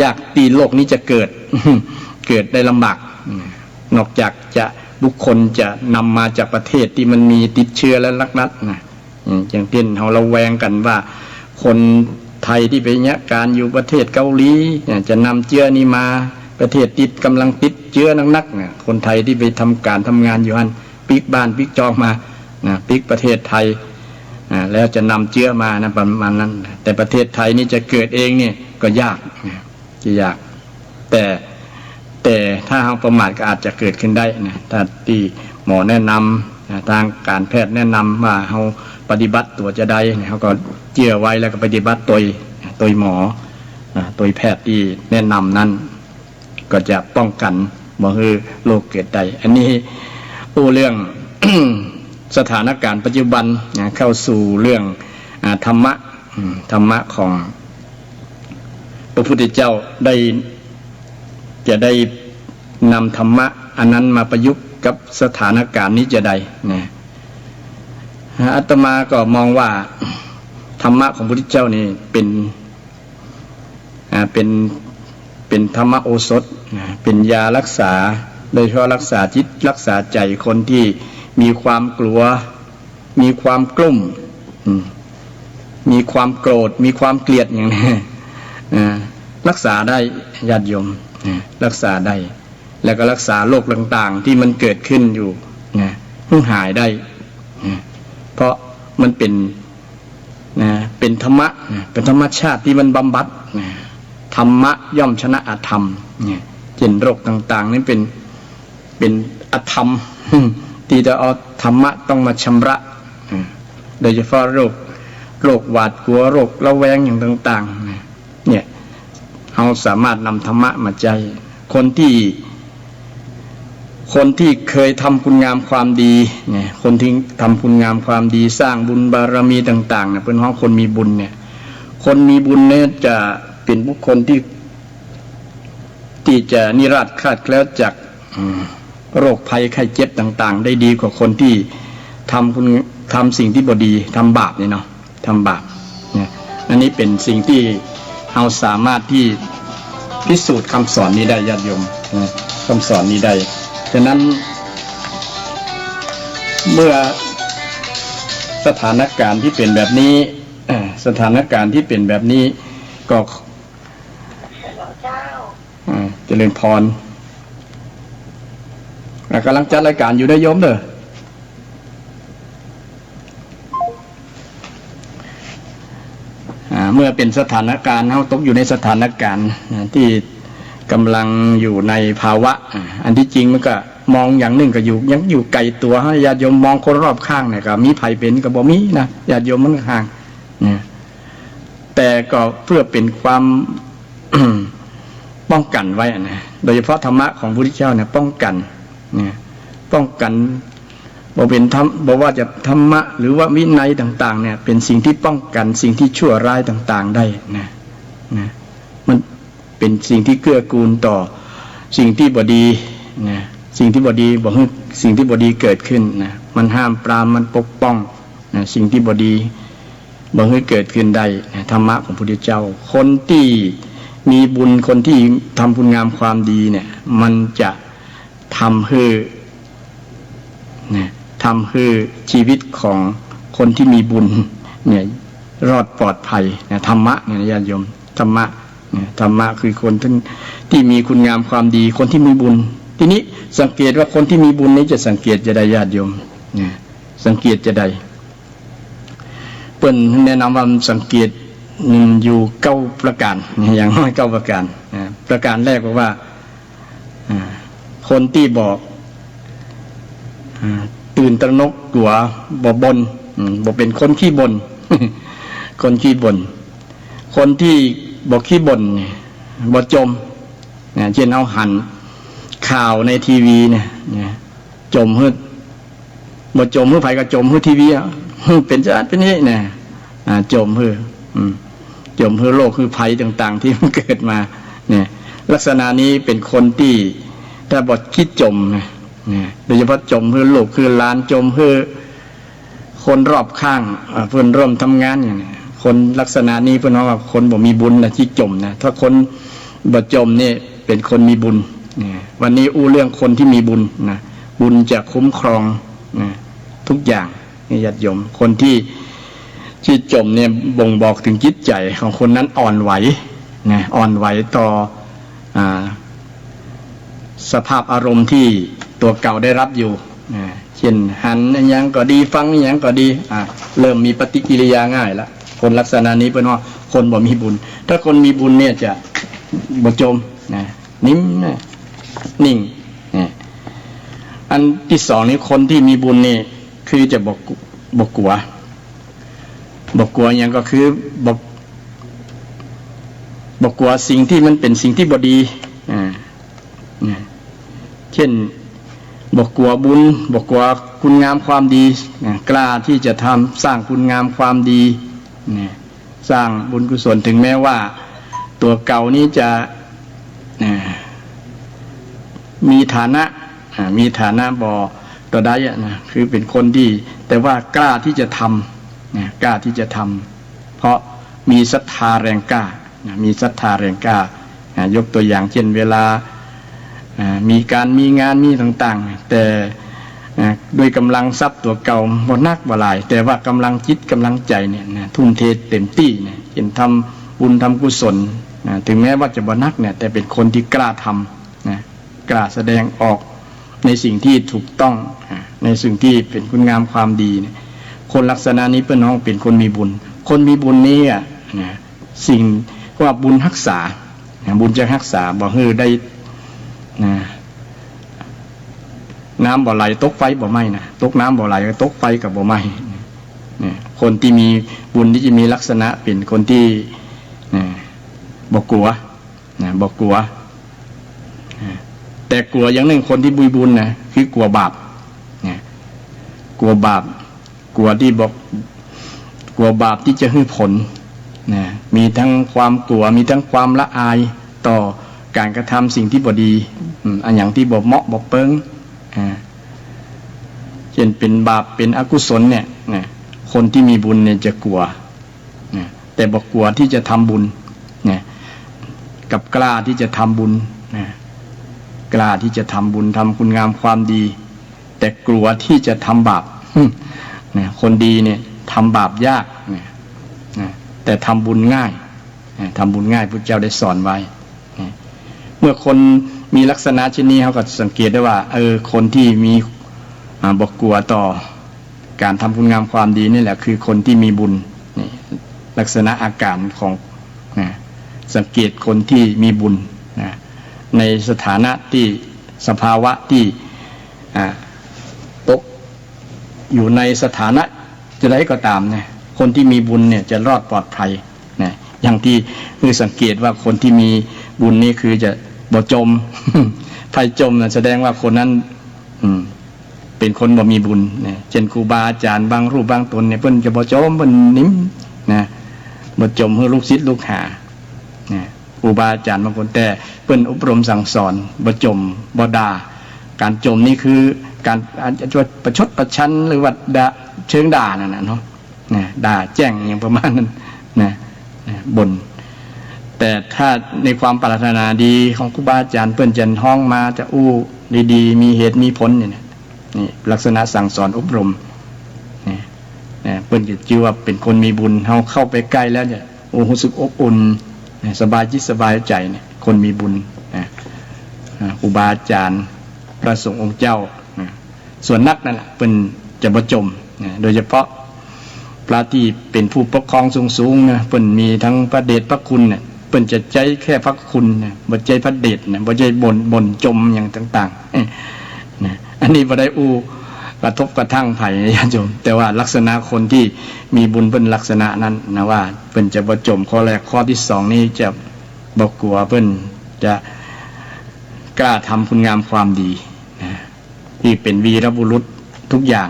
ยากที่โลกนี้จะเกิดได้ลำบากนอกจากจะบุคคลจะนำมาจากประเทศที่มันมีติดเชื้อและลักนัด อย่างเช่นเราระแวงกันว่าคนไทยที่ไปเนี่ยการอยู่ประเทศเกาหลีจะนำเชื้อนี้มาประเทศกำลังติดเชื้อนักๆเนี่ยคนไทยที่ไปทำการทำงานอยู่ฮั่นปิกบ้านปิกจองมาปิกประเทศไทยแล้วจะนำเชื้อมานะประมาณนั้นแต่ประเทศไทยนี่จะเกิดเองเนี่ยก็ยากจะยากแต่ถ้าเราประมาทก็อาจจะเกิดขึ้นได้นะถ้าที่หมอแนะนำทางการแพทย์แนะนำว่าเราปฏิบัติตัวจะได้เขาก็เจือไว้แล้วก็ปฏิบัติตัวหมอตัวแพทย์ที่แนะนำนั้นก็จะป้องกันบ่ให้โรคเกิดได้อันนี้เรื่อง สถานการณ์ปัจจุบันเข้าสู่เรื่องธรรมะของพระพุทธเจ้าจะได้นำธรรมะอันนั้นมาประยุกต์กับสถานการณ์นี้จะได้นะอาตมาก็มองว่าธรรมะของพระพุทธเจ้านี่เป็นธรรมโอสถเป็นยารักษาโดยเฉพาะรักษาจิตรักษาใจคนที่มีความกลัวมีความกลุ้มมีความโกรธมีความเกลียดอย่างนี้รักษาได้ญาติโยมรักษาได้แล้วก็รักษาโรคต่างๆที่มันเกิดขึ้นอยู่หายได้เพราะมันเป็นธรรมะเป็นธรรมชาติที่มันบำบัดธรรมะย่อมชนะอธรรมเช่นโรคต่างๆนี่เป็นอธรรมที่จะเอาธรรมะต้องมาชำระโดยเฉพาะโรคหวาดกลัวโรคระแวงอย่างต่างๆเนี่ยเราสามารถนำธรรมะมาใจคนที่เคยทำคุณงามความดีเนี่ยคนที่ทำคุณงามความดีสร้างบุญบารมีต่างๆเนี่ยเป็นของคนมีบุญเนี่ยคนมีบุญเนี่ยจะเป็นบุคคลที่จะนิราศคลาดแคล้วจากโรคภัยไข้เจ็บต่างๆได้ดีกว่าคนที่ทำสิ่งที่บ่ดีทำบาปนี่เนาะทำบาปเนี่ยอันนี้เป็นสิ่งที่เราสามารถที่พิสูจน์คำสอนนี้ได้ญาติโยมคำสอนนี้ได้ฉะนั้นเมื่อสถานการณ์ที่เป็นแบบนี้สถานการณ์ที่เป็นแบบนี้ก็เจริญพรกำลังจัดรายการอยู่ได้โยมเด้อเมื่อเป็นสถานการณ์เราตกอยู่ในสถานการณ์ที่กำลังอยู่ในภาวะอันที่จริงมันก็มองอย่างหนึ่งก็ยังอยู่ไกลตัวให้ญาติโยมมองคนรอบข้างเนี่ยก็มีภัยเป็นก็บ่มีนะญาติโยมมันห่างแต่ก็เพื่อเป็นความ ป้องกันไว้นะโดยเฉพาะธรรมะของพระพุทธเจ้าเนี่ยป้องกันบอกว่าจะธรรมะหรือว่าวินัยต่างๆเนี่ยเป็นสิ่งที่ป้องกันสิ่งที่ชั่วร้ายต่างๆได้นะมันเป็นสิ่งที่เกื้อกูลต่อสิ่งที่บ่ดีนะสิ่งที่บ่ดีบอกให้สิ่งที่บ่ดีเกิดขึ้นนะมันห้ามปรามมันปกป้องนะสิ่งที่บ่ดีบอกให้เกิดขึ้นได้นะธรรมะของพระพุทธเจ้าคนที่มีบุญคนที่ทำคุณงามความดีเนี่ยมันจะทำให้ชีวิตของคนที่มีบุญเนี่ยรอดปลอดภัยนะธรรมะเนี่ยญาติโยมธรรมะคือคนที่มีคุณงามความดีคนที่มีบุญทีนี้สังเกตว่าคนที่มีบุญนี้จะสังเกตจะได้ญาติโยมสังเกตจะได้เปิ้นแนะนำว่าสังเกตอยู่9ประการอย่างน้อย9ประการประการแรกบอกว่าคนที่บอกตื่นตระหนกกลัวบ่บ่นบ่เป็นคนขี้บ่น คนขี้บ่นคนที่บ่ขี้บ่นบ่จมเช่นเอาหันข่าวในทีวีเนี่ยจมฮึดบ่จมฮึดไผก็จมฮึดทีวีเป็นจัดเป็นนี่เนี่ยจมฮึจมฮึโลกคือภัยต่างๆที่มันเกิดมาเนี่ยลักษณะนี้เป็นคนที่ถ้าบ่คิดจมโดยเฉพาะจมคือลูกคือหลานจมคือคนรอบข้างเพื่อนร่วมทำงานอย่างนี้คนลักษณะนี้เพื่อนว่าคนบ่มีบุญนะที่จมนะถ้าคนบ่จมนี่เป็นคนมีบุญวันนี้เรื่องคนที่มีบุญนะบุญจะคุ้มครองทุกอย่างนี่ญาติโยมคนที่ จิตจมเนี่ยบ่งบอกถึงจิตใจของคนนั้นอ่อนไหวนะอ่อนไหวต่อสภาพอารมณ์ที่ตัวเก่าได้รับอยู่นะเช่นหันอย่างก็ดีฟังอย่างก็ดีเริ่มมีปฏิกิริยาง่ายแล้วคนลักษณะนี้เป็นว่าคนบ่มีบุญถ้าคนมีบุญเนี่ยจะบ่จมนะนิ่มนะนิ่งนะอันที่สองนี้คนที่มีบุญนี่คือจะบ่กลัวอย่างก็คือบอกกลัวสิ่งที่มันเป็นสิ่งที่บ่ดีเช่นบอกกลัวบุญบอกกลัวคุณงามความดีกล้าที่จะทำสร้างคุณงามความดีสร้างบุญกุศลถึงแม้ว่าตัวเก่านี้จะมีฐานะบ่ต่อได้นะคือเป็นคนดีแต่ว่ากล้าที่จะทำกล้าที่จะทำเพราะมีศรัทธาแรงกล้ามีศรัทธาแรงกล้ายกตัวอย่างเช่นเวลามีงานมีต่างๆแต่ด้วยกำลังทรัพย์ตัวเก่าบ่นักบ่หลายแต่ว่ากำลังจิตกำลังใจเนี่ยทุ่มเทเต็มที่เนี่ยเห็นทำบุญทำกุศลถึงแม้ว่าจะบ่นักเนี่ยแต่เป็นคนที่กล้าทำกล้าแสดงออกในสิ่งที่ถูกต้องในสิ่งที่เป็นคุณงามความดีเนี่ยคนลักษณะนี้เป็นน้องเป็นคนมีบุญคนมีบุญนี้สิ่งว่าบุญรักษาบุญจะรักษาบ่ฮือได้น้ำบ่ไหลตกไฟบ่ไหม้นะตกน้ำบ่ไหลตกไฟกับบ่ไหม้คนที่มีบุญที่จะมีลักษณะเป็นคนที่บ่กลัวแต่กลัวอย่างหนึ่งคนที่บุญนะคือกลัวบาปกลัวบาปกลัวที่บอกกลัวบาปที่จะให้ผลมีทั้งความกลัวมีทั้งความละอายต่อการกระทำสิ่งที่บ่ดีอันอย่างที่บ่เหมาะบ่เปิงเช่นเป็นบาปเป็นอกุศลเนี่ยคนที่มีบุญเนี่ยจะกลัวแต่บ่กลัวที่จะทำบุญกับกล้าที่จะทำบุญกล้าที่จะทำบุญทำคุณงามความดีแต่กลัวที่จะทำบาปคนดีเนี่ยทำบาปยากแต่ทำบุญง่ายพระเจ้าได้สอนไว้เมื่อคนมีลักษณะเช่นนี้เขาก็สังเกตได้ว่าคนที่มีบอกกลัวต่อการทำคุณงามความดีนี่แหละคือคนที่มีบุญนี่ลักษณะอาการของสังเกตคนที่มีบุญในสถานะที่สภาวะที่ตกอยู่ในสถานะจะได้ก็ตามเนี่ยคนที่มีบุญเนี่ยจะรอดปลอดภัยนะอย่างที่คือสังเกตว่าคนที่มีบุญนี่คือจะบ่จม ไฟจมนะแสดงว่าคนนั้นเป็นคนบ่มีบุญนะเช่นครูบาอาจารย์บางรูปบางตนเนี่ยเพิ่นจะบ่จมเพิ่นนิ่มนะบ่จมให้ลูกศิษย์ลูกหานะครูบาอาจารย์บางคนแต่เพิ่นอบรมสั่งสอนบ่จมบ่ด่าการจมนี่คือการอาจจะประชดประชันหรือว่าเชิงด่านั่นน่ะเนาะด่าแจ้งอย่างประมาณนั้นบ่นแต่ถ้าในความปรารถนาดีของครูบาอาจารย์เพิ่นจะห้องมาจะอู้ดีๆมีเหตุมีผลนี่ลักษณะสั่งสอนอบรมเพิ่นจะชื่อว่าเป็นคนมีบุญเฮาเข้าไปใกล้แล้วเนี่ยรู้สึกอบอุ่นสบายจิตสบายใจเนี่ยคนมีบุญครูบาอาจารย์พระสงฆ์องค์เจ้าส่วนนักนั่นแหละเพิ่นจะบ่จมโดยเฉพาะพระที่เป็นผู้ปกครองสูงๆนะเพิ่นมีทั้งพระเดชพระคุณเนี่ยเพิ่นจะใจแค่พระคุณนะบ่ใจพระเดชนะบ่ใจบ่นจมอย่างต่างๆอันนี้บ่ได้กระทบกระทั่งไผญาติโยมแต่ว่าลักษณะคนที่มีบุญเพิ่นลักษณะนั้นนะว่าเพิ่นจะบ่จมข้อแรกข้อที่สองนี้จะบ่กลัวเพิ่นจะกล้าทำคุณงามความดีนะที่เป็นวีรบุรุษทุกอย่าง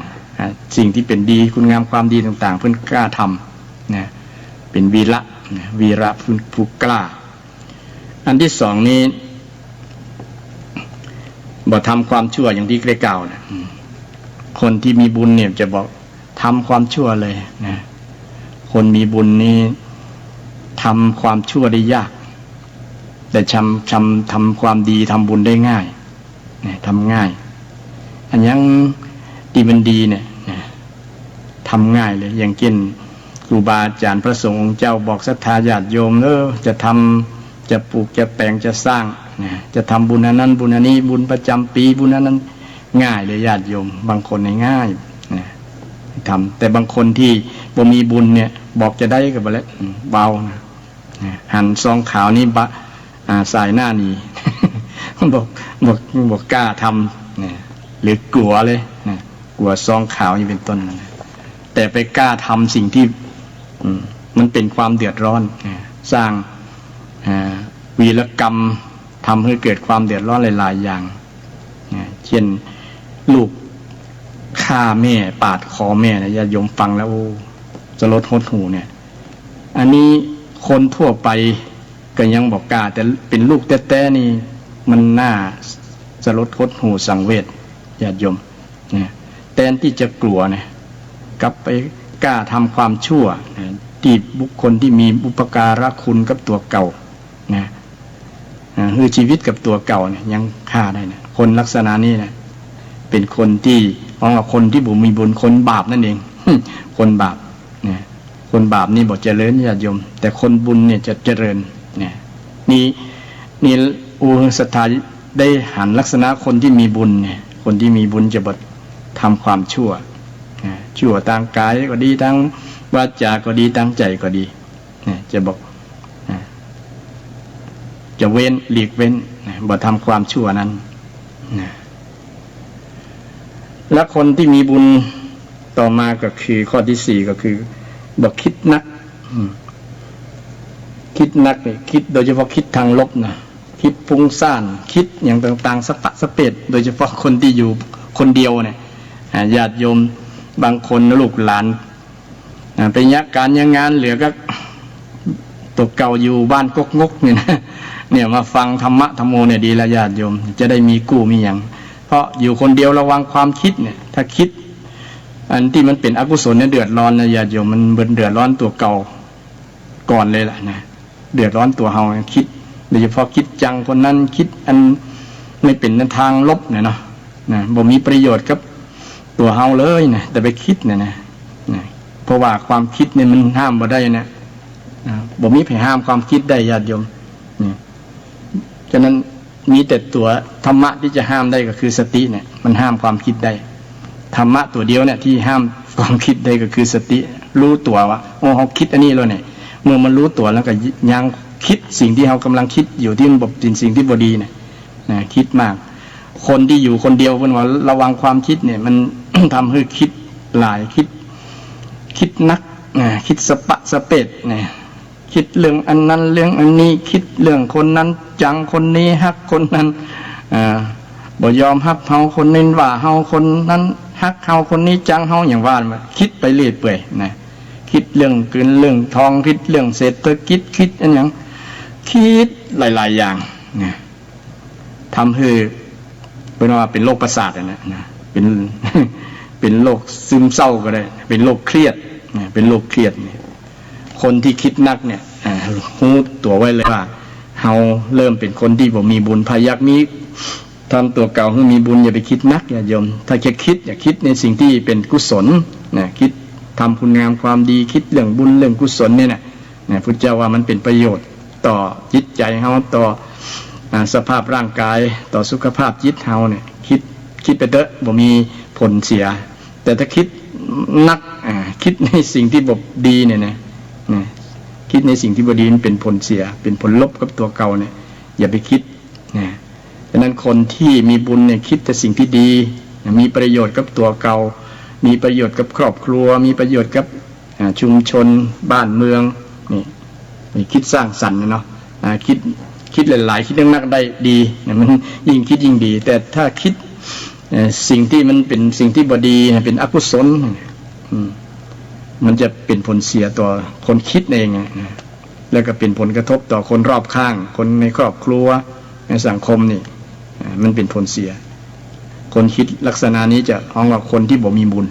สิ่งที่เป็นดีคุณงามความดีต่างๆเพิ่นกล้าทำนะเป็นวีระผู้กล้าอันที่สองนี้บ่ทำความชั่วอย่างที่ได้กล่าวนะคนที่มีบุญเนี่ยจะบอกทำความชั่วเลยนะคนมีบุญนี้ทำความชั่วได้ยากแต่ทำความดีทำบุญได้ง่ายทำง่ายอันยังที่มันดีเนี่ยทำง่ายเลยอย่างเช่น ครูบาอาจารย์พระสงฆ์องค์เจ้าบอกศรัทธาญาติโยมจะทำจะปลูกจะแปลงจะสร้างจะทำบุญอันนั้นบุญอันนี้บุญประจำปีบุญอันนั้นง่ายเลยญาติโยมบางคนง่ายทำแต่บางคนที่บ่มีบุญเนี่ยบอกจะได้กับอะไรเบานะหันซองขาวนี่สายหน้านี่ บอกกล้าทำเนี่ยหรือกลัวเลยนะกลัวซองขาวนี่เป็นต้นนะแต่ไปกล้าทำสิ่งที่มันเป็นความเดือดร้อนสร้างวีรกรรมทำให้เกิดความเดือดร้อนหลายๆอย่างเช่นลูกฆ่าแม่ปาดคอแม่นะญาติโยมฟังแล้วจะลดหดหูเนี่ยอันนี้คนทั่วไปก็ยังบอกกล้าแต่เป็นลูกแต้ๆนี่มันน่าจะลดหดหูสังเวชญาติโยมเนี่ยแทนที่จะกลัวเนี่ยกลับไปกล้าทำความชั่วที่บุคคลที่มีอุปการะคุณกับตัวเก่านะคือชีวิตกับตัวเก่าเนี่ยยังฆ่าได้นะคนลักษณะนี้นะเป็นคนที่คนที่บุมีบุญคนบาปนั่นเอง คนบาปเนี่ยคนบาปนี่บอกเจริญญาติโยมแต่คนบุญเนี่ยจะเจริญเนี่ยนี่อุศรัทธาได้หันลักษณะคนที่มีบุญเนี่ยคนที่มีบุญจะบดทำความชั่วชั่วทางกายก็ดีทางวาจาก็ดีทางใจก็ดีจะบอกจะเว้นหลีกเว้นบ่ทำความชั่วนั้นและคนที่มีบุญต่อมาก็คือข้อที่สี่ก็คือบอกคิดนักคิดนักนี่คิดโดยเฉพาะคิดทางลบนะคิดฟุ้งซ่านคิดอย่างต่างๆสปะสเปดโดยเฉพาะคนที่อยู่คนเดียวเนี่ยญาติโยมบางคนลูกหลานไปยักการยังงานเหลือก็ตัวเก่าอยู่บ้านกกงกเนี่ยมาฟังธรรมะธรรมโมเนี่ยดีละญาติโยมจะได้มีกู้มีอย่างเพราะอยู่คนเดียวระวังความคิดเนี่ยถ้าคิดอันที่มันเป็นอกุศลเนี่ยเดือดร้อนนะญาติโยมมันเดือดร้อนตัวเก่าก่อนเลยล่ะนะเดือดร้อนตัวเฮาคิดโดยเฉพาะคิดจังคนนั้นคิดอันไม่เป็นทางลบเนี่ยเนาะบ่มีประโยชน์กับตัวเฮาเลยนะแต่ไปคิดเนี่ยนะเพราะว่าความคิดเนี่ยมันห้ามบ่ได้นะบ่มีใครห้ามความคิดได้ญาติโยมฉะนั้นมีแต่ตัวธรรมะที่จะห้ามได้ก็คือสติเนี่ยมันห้ามความคิดได้ธรรมะตัวเดียวเนี่ยที่ห้ามความคิดได้ก็คือสติรู้ตัวว่าเขาคิดอันนี้แล้วเนี่ยเมื่อมันรู้ตัวแล้วก็ยังคิดสิ่งที่เขากำลังคิดอยู่ที่มันเป็นสิ่งที่บดีเนี่ยคิดมากคนที่อยู่คนเดียวเป็นว่าระวังความคิดเนี่ยมัน ทำให้คิดหลายคิดนักคิดสปะสเปดเนี่ยคิดเรื่องอันนั้นเรื่องอันนี้คิดเรื่องคนนั้นจังคนนี้ฮักคนนั้นบ่ยอมฮักเฮาคนนี้ว่าเฮาคนนั้นฮักเฮาคนนี้จังเฮาอย่างว่ามาคิดไปเรื่อยเปื่อยนะคิดเรื่องเงินเรื่องทองคิดเรื่องเศรษฐกิจคิดอันอย่างคิดหลายๆอย่างนะทำให้เป็นว่าเป็นโรคประสาทนะเป็นโรคซึมเศร้าก็ได้เป็นโรคเครียดเป็นโรคเครียดเนี่ยคนที่คิดนักเนี่ยรู้ตัวไว้เลยว่าเฮาเริ่มเป็นคนที่บ่มีบุญพยักมีทำตัวเก่าให้มีบุญอย่าไปคิดนักอย่าโยมถ้าแค่คิดอย่าคิดในสิ่งที่เป็นกุศลนะคิดทำคุณงามความดีคิดเรื่องบุญเรื่องกุศลเนี่ยนะพุทธเจ้าว่ามันเป็นประโยชน์ต่อจิตใจเฮาต่อสภาพร่างกายต่อสุขภาพจิตเฮาเนี่ยคิดไปเถอะบ่มีผลเสียแต่ถ้าคิดนักคิดในสิ่งที่บ่ดีเนี่ยนะคิดในสิ่งที่บ่ดีมันเป็นผลเสียเป็นผลลบกับตัวเก่าเนี่ยอย่าไปคิดนะดังนั้นคนที่มีบุญเนี่ยคิดแต่สิ่งที่ดีมีประโยชน์กับตัวเก่ามีประโยชน์กับครอบครัวมีประโยชน์กับชุมชนบ้านเมืองนี่คิดสร้างสรรค์เนาะคิดหลายๆคิดนักได้ดีมันยิ่งคิดยิ่งดีแต่ถ้าคิดสิ่งที่มันเป็นสิ่งที่บ่ดีเป็นอกุศลมันจะเป็นผลเสียต่อคนคิดเองแล้วก็เป็นผลกระทบต่อคนรอบข้างคนในครอบครัวในสังคมนี่มันเป็นผลเสียคนคิดลักษณะนี้จะห้องว่าคนที่บ่มีบุญ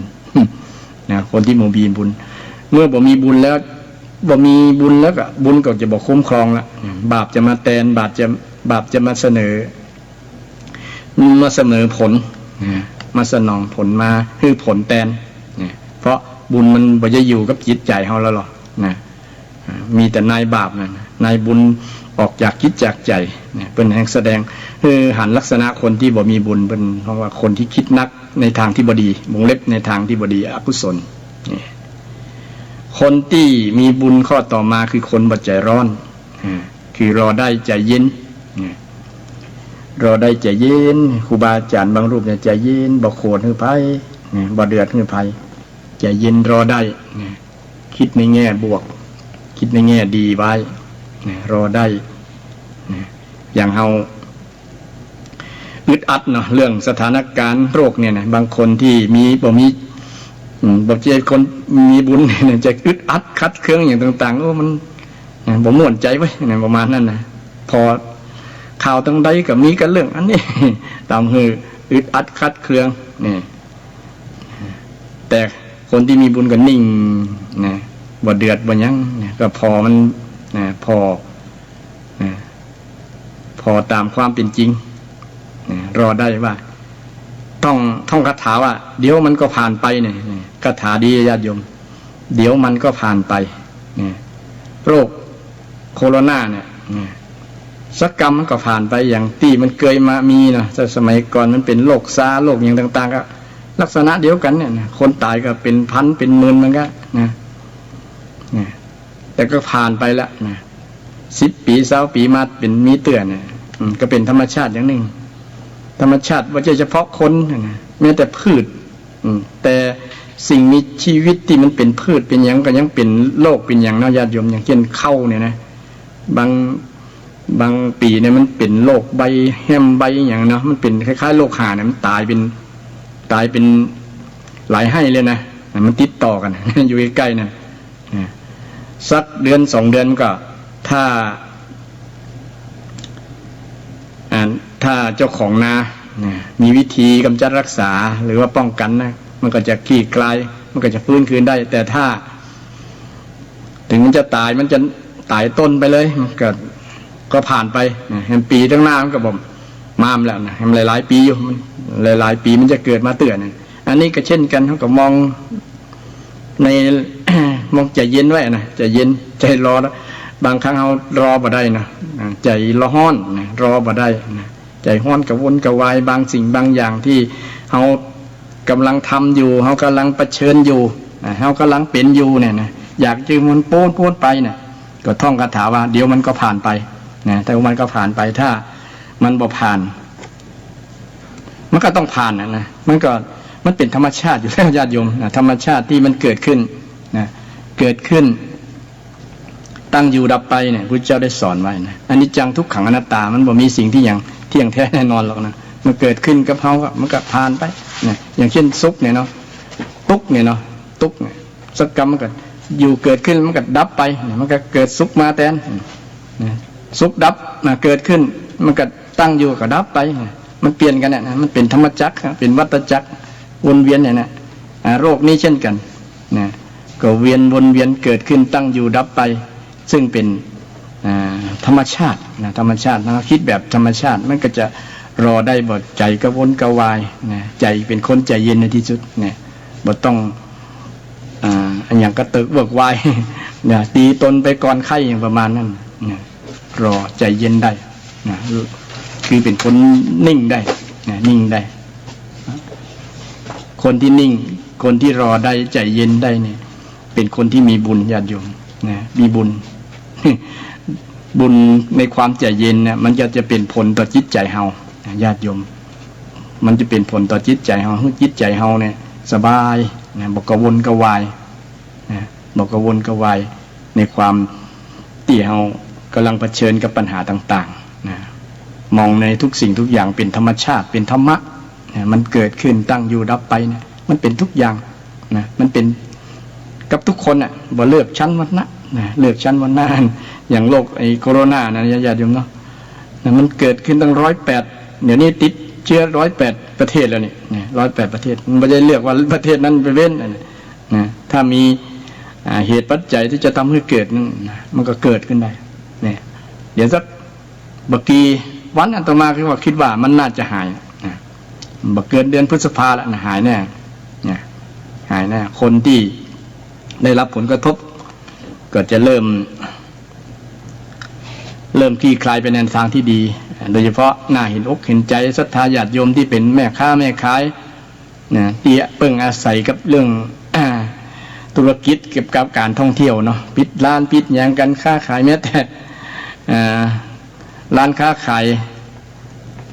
นะคนที่บ่มีบุญเมื่อบ่มีบุญแล้วก็บุญก็จะบ่คุ้มครองละบาปจะมาแทนบาปจะมาเสนอผลมาสนองผลมาคือผลแทนเพราะ บุญมันบ่จะอยู่กับจิตใจเฮาแล้วหรอกนะมีแต่นายบาปนั่นนายบุญออกจากจิตจากใจเนี่ยเป็นแห่งแสดงหันลักษณะคนที่บ่มีบุญเป็นเพราะว่าคนที่คิดนักในทางที่บ่ดีวงเล็บในทางที่บ่ดีอกุศลนี่คนที่มีบุญข้อต่อมาคือคนบ่ใจร้อนคือรอได้ใจเย็นรอได้ใจเย็นครูบาอาจารย์บางรูปเนี่ยใจเย็นบ่โกรธฮือไผบ่เดือดฮือไผใจเย็นรอได้คิดในแง่บวกคิดในแง่ดีไว้รอได้อย่างเฮาอึดอัดเนาะเรื่องสถานการณ์โรคเนี่ยนะบางคนที่มีบ่ใจคนมีบุญเนี่ยจะอึดอัดคัดเครื่องอย่างต่างๆมันบ่ม่วนใจไว้ประมาณนั้นนะพอข่าวตั้งใดก็มีกันเรื่องอันนี้ตามคืออึดอัดคัดเครื่องนี่แต่คนที่มีบุญก็นิ่งนะบ่เดือดบ่ยั้งก็พอมันพอตามความเป็นจริงรอได้ว่าท่องคาถาว่าเดี๋ยวมันก็ผ่านไปเนี่ยคาถาดีญาติโยมเดี๋ยวมันก็ผ่านไปโรคโคโรนาเนี่ยสักกรรมมันก็ผ่านไปอย่างที่มันเคยมามีเนาะสมัยก่อนมันเป็นโรคซาโรคอย่างต่างๆก็ลักษณะเดียวกันเนี่ยคนตายก็เป็นพันเป็นหมื่นมันก็นะแต่ก็ผ่านไปแล้วนะ10 ปี20 ปีมาเป็นมีเตือนเนี่ยก็เป็นธรรมชาติอย่างหนึ่งธรรมชาติว่าจะเฉพาะคนนะแม้แต่พืชแต่สิ่งมีชีวิตที่มันเป็นพืชเป็นอย่างก็ยังเป็นโรคเป็นอย่างญาติโยมอย่างเช่นเข้าเนี่ยนะบางปีเนี่ยมันเป็นโรคใบแฮมใบอย่างเนาะมันเป็นคล้ายๆโรคห่าเนี่ยมันตายเป็นหลายให้เลยนะมันติดต่อกัน อยู่ใกล้ๆนะสักเดือน2 เดือนก็ถ้าเจ้าของนามีวิธีกำจัดรักษาหรือว่าป้องกันนะมันก็จะคลี่คลายมันก็จะฟื้นคืนได้แต่ถ้าถึงมันจะตายมันจะตายต้นไปเลยมันก็ผ่านไปแฮมปีตั้งหน้ามันก็บอกมามแล้วนะแฮมหลายๆปีอยู่หลายๆปีมันจะเกิดมาเตือนอันนี้ก็เช่นกันเขาก็มองใน มองใจเย็นไว้นะใจเย็นใจรอนะบางครั้งเขารอบ่ได้นะใจร้อนนะรอบ่ได้นะใจร้อนกระวนกระวายบางสิ่งบางอย่างที่เขากำลังทำอยู่เขากำลังเผชิญอยู่เขากำลังเป็นอยู่เนี่ยนะอยากจืมันโป้นไปเนี่ยก็ท่องคาถาว่าเดี๋ยวมันก็ผ่านไปนะแต่มันก็ผ่านไปถ้ามันบ่ผ่านมันก็ต้องผ่านนะมันเป็นธรรมชาติอยู่แล้วญาติโยมนะธรรมชาติที่มันเกิดขึ้นนะเกิดขึ้นตั้งอยู่ดับไปเนี่ยพุทธเจ้าได้สอนไว้นะอนิจจังทุกขังอนัตตามันบ่มีสิ่งที่อย่างเที่ยงแท้แน่นอนหรอกนะมันเกิดขึ้นกับเฮาก็มันก็ผ่านไปนะอย่างเช่นสุขเนี่ยเนาะทุกข์เนี่ยเนาะทุกข์สักกรรมมันก็อยู่เกิดขึ้นมันก็ดับไปมันก็เกิดสุขมาแทนนะสุขดับมาเกิดขึ้นมันก็ตั้งอยู่ก็ดับไปมันเปลี่ยนกันเนี่ยนะมันเป็นธรรมจักรเป็นวัฏจักรวนเวียนเนี่ยนะโรคนี้เช่นกันนะก็เวียนวนเวียนเกิดขึ้นตั้งอยู่ดับไปซึ่งเป็นธรรมชาตินะธรรมชาตินะคิดแบบธรรมชาติมันก็จะรอได้บ่ใจกระวนกระวายนะใจเป็นคนใจเย็นในที่สุดเนี่ยบ่ต้องอันอย่างกระตึกเบิกวายเนี่ยตีตนไปก่อนไข้อย่างประมาณนั้นนะรอใจเย็นได้นะคือเป็นคนนิ่งได้นะนิ่งได้คนที่นิ่งคนที่รอได้ใจเย็นได้เนี่ยเป็นคนที่มีบุญญาติโยมนะมีบุญ บุญในความใจเย็นเนี่ยมันจะเป็นผลต่อจิตใจเฮาญาติโยมมันจะเป็นผลต่อจิตใจเฮาจิตใจเฮาเนี่ยสบายนะบ่กระวนกระวายนะบ่กระวนกระวายในความที่เฮากำลังเผชิญกับปัญหาต่างๆนะมองในทุกสิ่งทุกอย่างเป็นธรรมชาติเป็นธรรมะนะมันเกิดขึ้นตั้งอยู่ดับไปนะมันเป็นทุกอย่างนะมันเป็นกับทุกคนน่ะบ่เลือกชั้นวรรณะนะเลือกชั้นวรรณะอย่างโรคไอ้โคโรนานะญาติโยมเนาะมันเกิดขึ้นตั้ง108เดี๋ยวนี้ติดเชื้อ108ประเทศแล้วนี่108ประเทศมันไม่ได้เลือกว่าประเทศนั้นไปเว้นนะถ้ามีเหตุปัจจัยที่จะทำให้เกิดนั้นมันก็เกิดขึ้นได้เนี่ยเดี๋ยวสักบักกี่วันอันต่อมาคือว่าคิดว่ามันน่าจะหายบักเกินเดือนพฤษภาแล้วนะหายแน่เนี่ยหายแน่คนที่ ได้รับผลกระทบก็จะเริ่มคลี่คลายไปในทางที่ดีโดยเฉพาะน่าเห็นอกเห็นใจศรัทธาญาติโยมที่เป็นแม่ค้าแม่ขายนะที่เพิ่งอาศัยกับเรื่องธุรกิจเกี่ยวกับการท่องเที่ยวเนาะปิดร้านปิดหยังกันค้าขายแม้แต่ร้านค้าขาย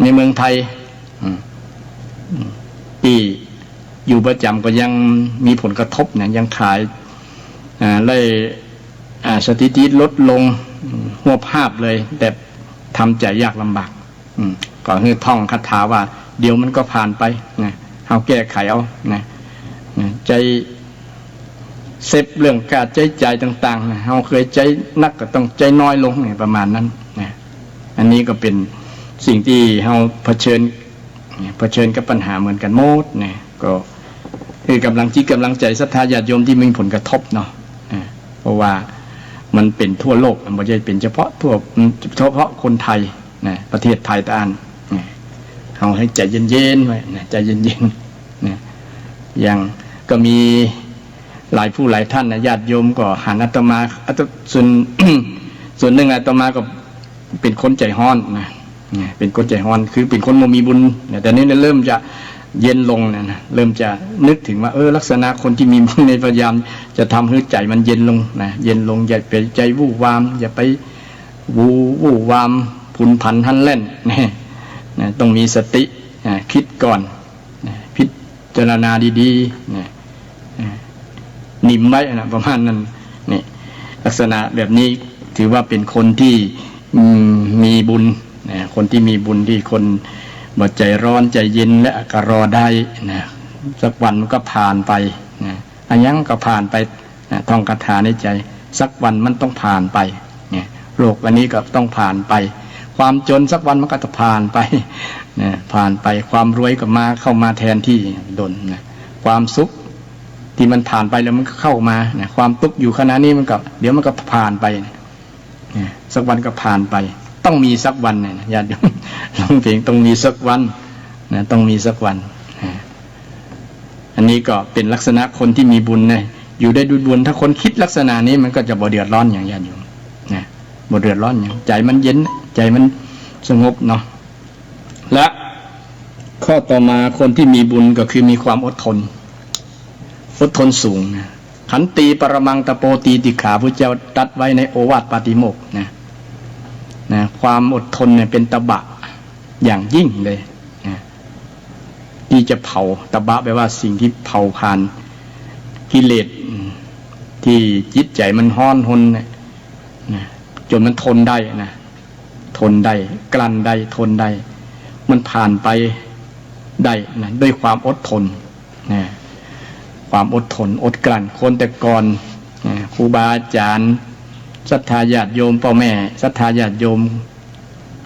ในเมืองไทยที่อยู่ประจำก็ยังมีผลกระทบเนี่ยยังขายเลยสถิติลดลงหัวภาพเลยแต่ทำใจยากลำบากก็คือท่องคาถาว่าเดี๋ยวมันก็ผ่านไปนะเอาแก้ไขเอานะใจเซฟเรื่องการใจใจต่างๆนะเราเคยใจนักก็ต้องใจน้อยลงเนี่ยประมาณนั้นนะอันนี้ก็เป็นสิ่งที่เราเผชิญกับปัญหาเหมือนกันหมดนะก็คือกำลังใจศรัทธาญาติโยมที่มีผลกระทบเนาะเพราะว่ามันเป็นทั่วโลกมันไม่ใช่เป็นเฉพาะคนไทยนะประเทศไทยตานเอาให้ใจเย็นๆไว้นะใจเย็นๆนะอย่างก็มีหลายผู้หลายท่านนะญาติโยมก็หันอาตมาส่วนหนึ่งอาตมาก็เป็นคนใจฮ้อนนะเป็นคนใจฮ้อนคือเป็นคนมีบุญแต่นี้เริ่มจะเย็นลงนะเริ่มจะนึกถึงว่าลักษณะคนที่มีบุญในพยายามจะทำให้ใจมันเย็นลงนะเย็นลงอย่าไปใจวู่วามอย่าไปวู่วามผุนผันหันเล่นนะต้องมีสติคิดก่อนพิจารณาดีๆนะนิ่มไว้นะประมาณนั้นนี่ลักษณะแบบนี้ถือว่าเป็นคนที่มีบุญนะคนที่มีบุญที่คนบ่ใจร้อนใจเย็นและก็รอได้นะสักวันมันก็ผ่านไปนะอันยังก็ผ่านไปนะท่องคาถาในใจสักวันมันต้องผ่านไปเนี่ยโลกอันนี้ก็ต้องผ่านไปความจนสักวันมันก็จะผ่านไปนะผ่านไปความรวยก็เข้ามาแทนที่ดลนะความสุขที่มันผ่านไปแล้วมันก็เข้ามานะความทุกข์อยู่ขณะนี้มันก็เดี๋ยวมันก็ผ่านไปนะสักวันก็ผ่านไปต้องมีสักวันนะญาติโยมร้องเพลงต้องมีสักวันนะต้องมีสักวันอันนี้ก็เป็นลักษณะคนที่มีบุญนะอยู่ได้ด้วยบุญถ้าคนคิดลักษณะนี้มันก็จะบ่เดือดร้อนอย่างญาติโยมนะบ่เดือดร้อนอย่างใจมันเย็นใจมันสงบเนาะและข้อต่อมาคนที่มีบุญก็คือมีความอดทนสูงนะขันติปรมังตโปตีติขาพระเจ้าตรัสไว้ในโอวาทปาติโมกข์นะความอดทนเนี่ยเป็นตบะอย่างยิ่งเลยนะที่จะเผาตบะแปลว่าสิ่งที่เผาผ่านกิเลสที่จิตใจมันฮ้อนหนนะจนมันทนได้นะทนได้กลั้นได้ทนได้มันผ่านไปได้นะด้วยความอดทนนะความอดทนอดกลั้นคนแต่ก่อนครูบาอาจารย์ศรัทธาญาติโยมพ่อแม่ศรัทธาญาติโยม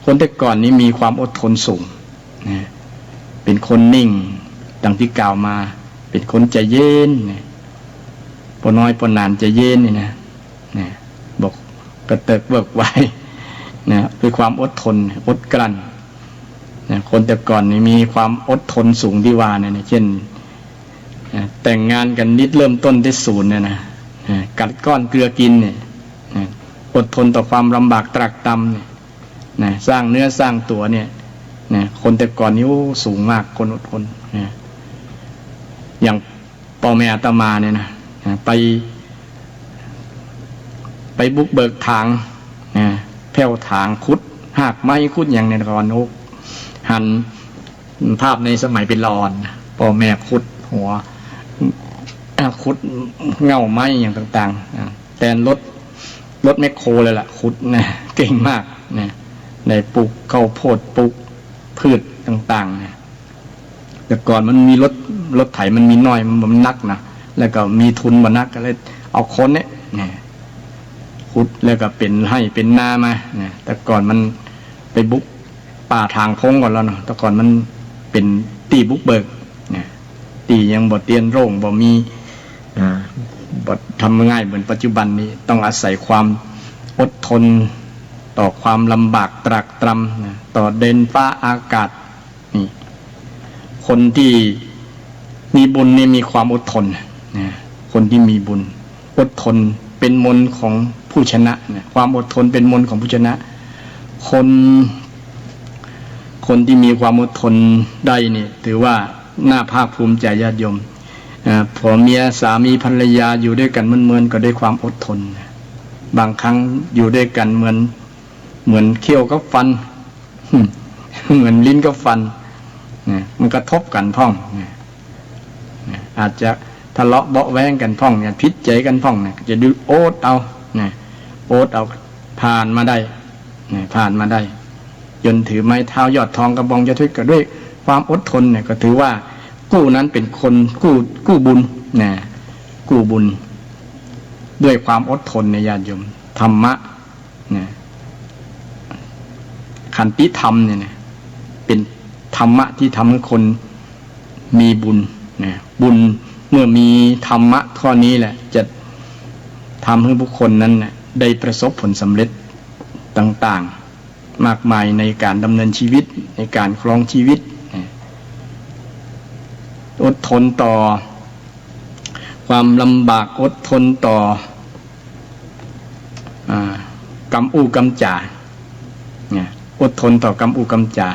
คนแต่ก่อนนี้มีความอดทนสูงนะเป็นคนนิ่งดังที่กล่าวมาเป็นคนใจเย็นนะพอน้อยพอนานใจเย็นนี่นะบอกกระเติกเบิกไว้นะคือความอดทนอดกลั้นนะคนแต่ก่อนนี้มีความอดทนสูงที่ว่าเนี่ยเช่นแต่งงานกันนิดเริ่มต้นที่ศูนย์เนี่ยนะกัดก้อนเกลือกินเนี่ยอดทนต่อความลำบากตรากตรำเนี่ยสร้างเนื้อสร้างตัวเนี่ยคนแต่ก่อนนี้สูงมากคนอดทนอย่างพ่อแม่อาตมาเนี่ยนะไปบุกเบิกทางแผ่วทางขุดหากไม้ขุดอย่างในก่อนโอ้หันภาพในสมัยเป็นรอนพ่อแม่ขุดหัวขุดเงาไม้อย่างต่างๆแต่รถแมคโครเลยล่ะขุดนะเก่งมากนะในปลูกข้าวโพดปลูกพืชต่างๆนะแต่ก่อนมันมีรถไถมันมีน้อยมันนักนะแล้วก็มีทุนมานักก็เลยเอาคนเนี่ยขุดแล้วก็เป็นให้เป็นนามานะแต่ก่อนมันไปบุกป่าทางพงก่อนแล้วเนาะแต่ก่อนมันเป็นตีบุกเบิกนะตียังบ่เตียนโร่งบ่มีบ่ทำง่ายเหมือนปัจจุบันนี้ต้องอาศัยความอดทนต่อความลำบากตรากตรำนะต่อเดินฟ้าอากาศนี่คนที่มีบุญนี่มีความอดทนนะคนที่มีบุญ อดทนเป็นมนต์ของผู้ชนะนะความอดทนเป็นมนต์ของผู้ชนะคนที่มีความอดทนได้นี่ถือว่าน่าภาคภูมิใจญาติโยมผัวเมียสามีภรรยาอยู่ด้วยกันเหมือนก็ด้วยความอดทนบางครั้งอยู่ด้วยกันเหมือนเขี้ยวกับฟัน เหมือนลิ้นกับฟันมันกระทบกันพ่องอาจจะทะเลาะเบาะแว้งกันพ่องพิษใจกันพ่องจะดูโอ๊ตเอาผ่านมาได้จนถือไม้เท้ายอดทองกระบองจะทุกข์ก็ด้วยความอดทนก็ถือว่ากู้นั้นเป็นคนกู้บุญกู้บุญด้วยความอดทนในญาติโยมธรรมะขันติธรรมเนี่ยเป็นธรรมะที่ทำให้คนมีบุญบุญเมื่อมีธรรมะข้อนี้แหละจะทำให้บุคคลนั้นได้ประสบผลสำเร็จต่างๆมากมายในการดำเนินชีวิตในการครองชีวิตอดทนต่อความลำบากอดทนต่อกรรมอูกรรมจ่าอดทนต่อกรรมอูกรรมจ่า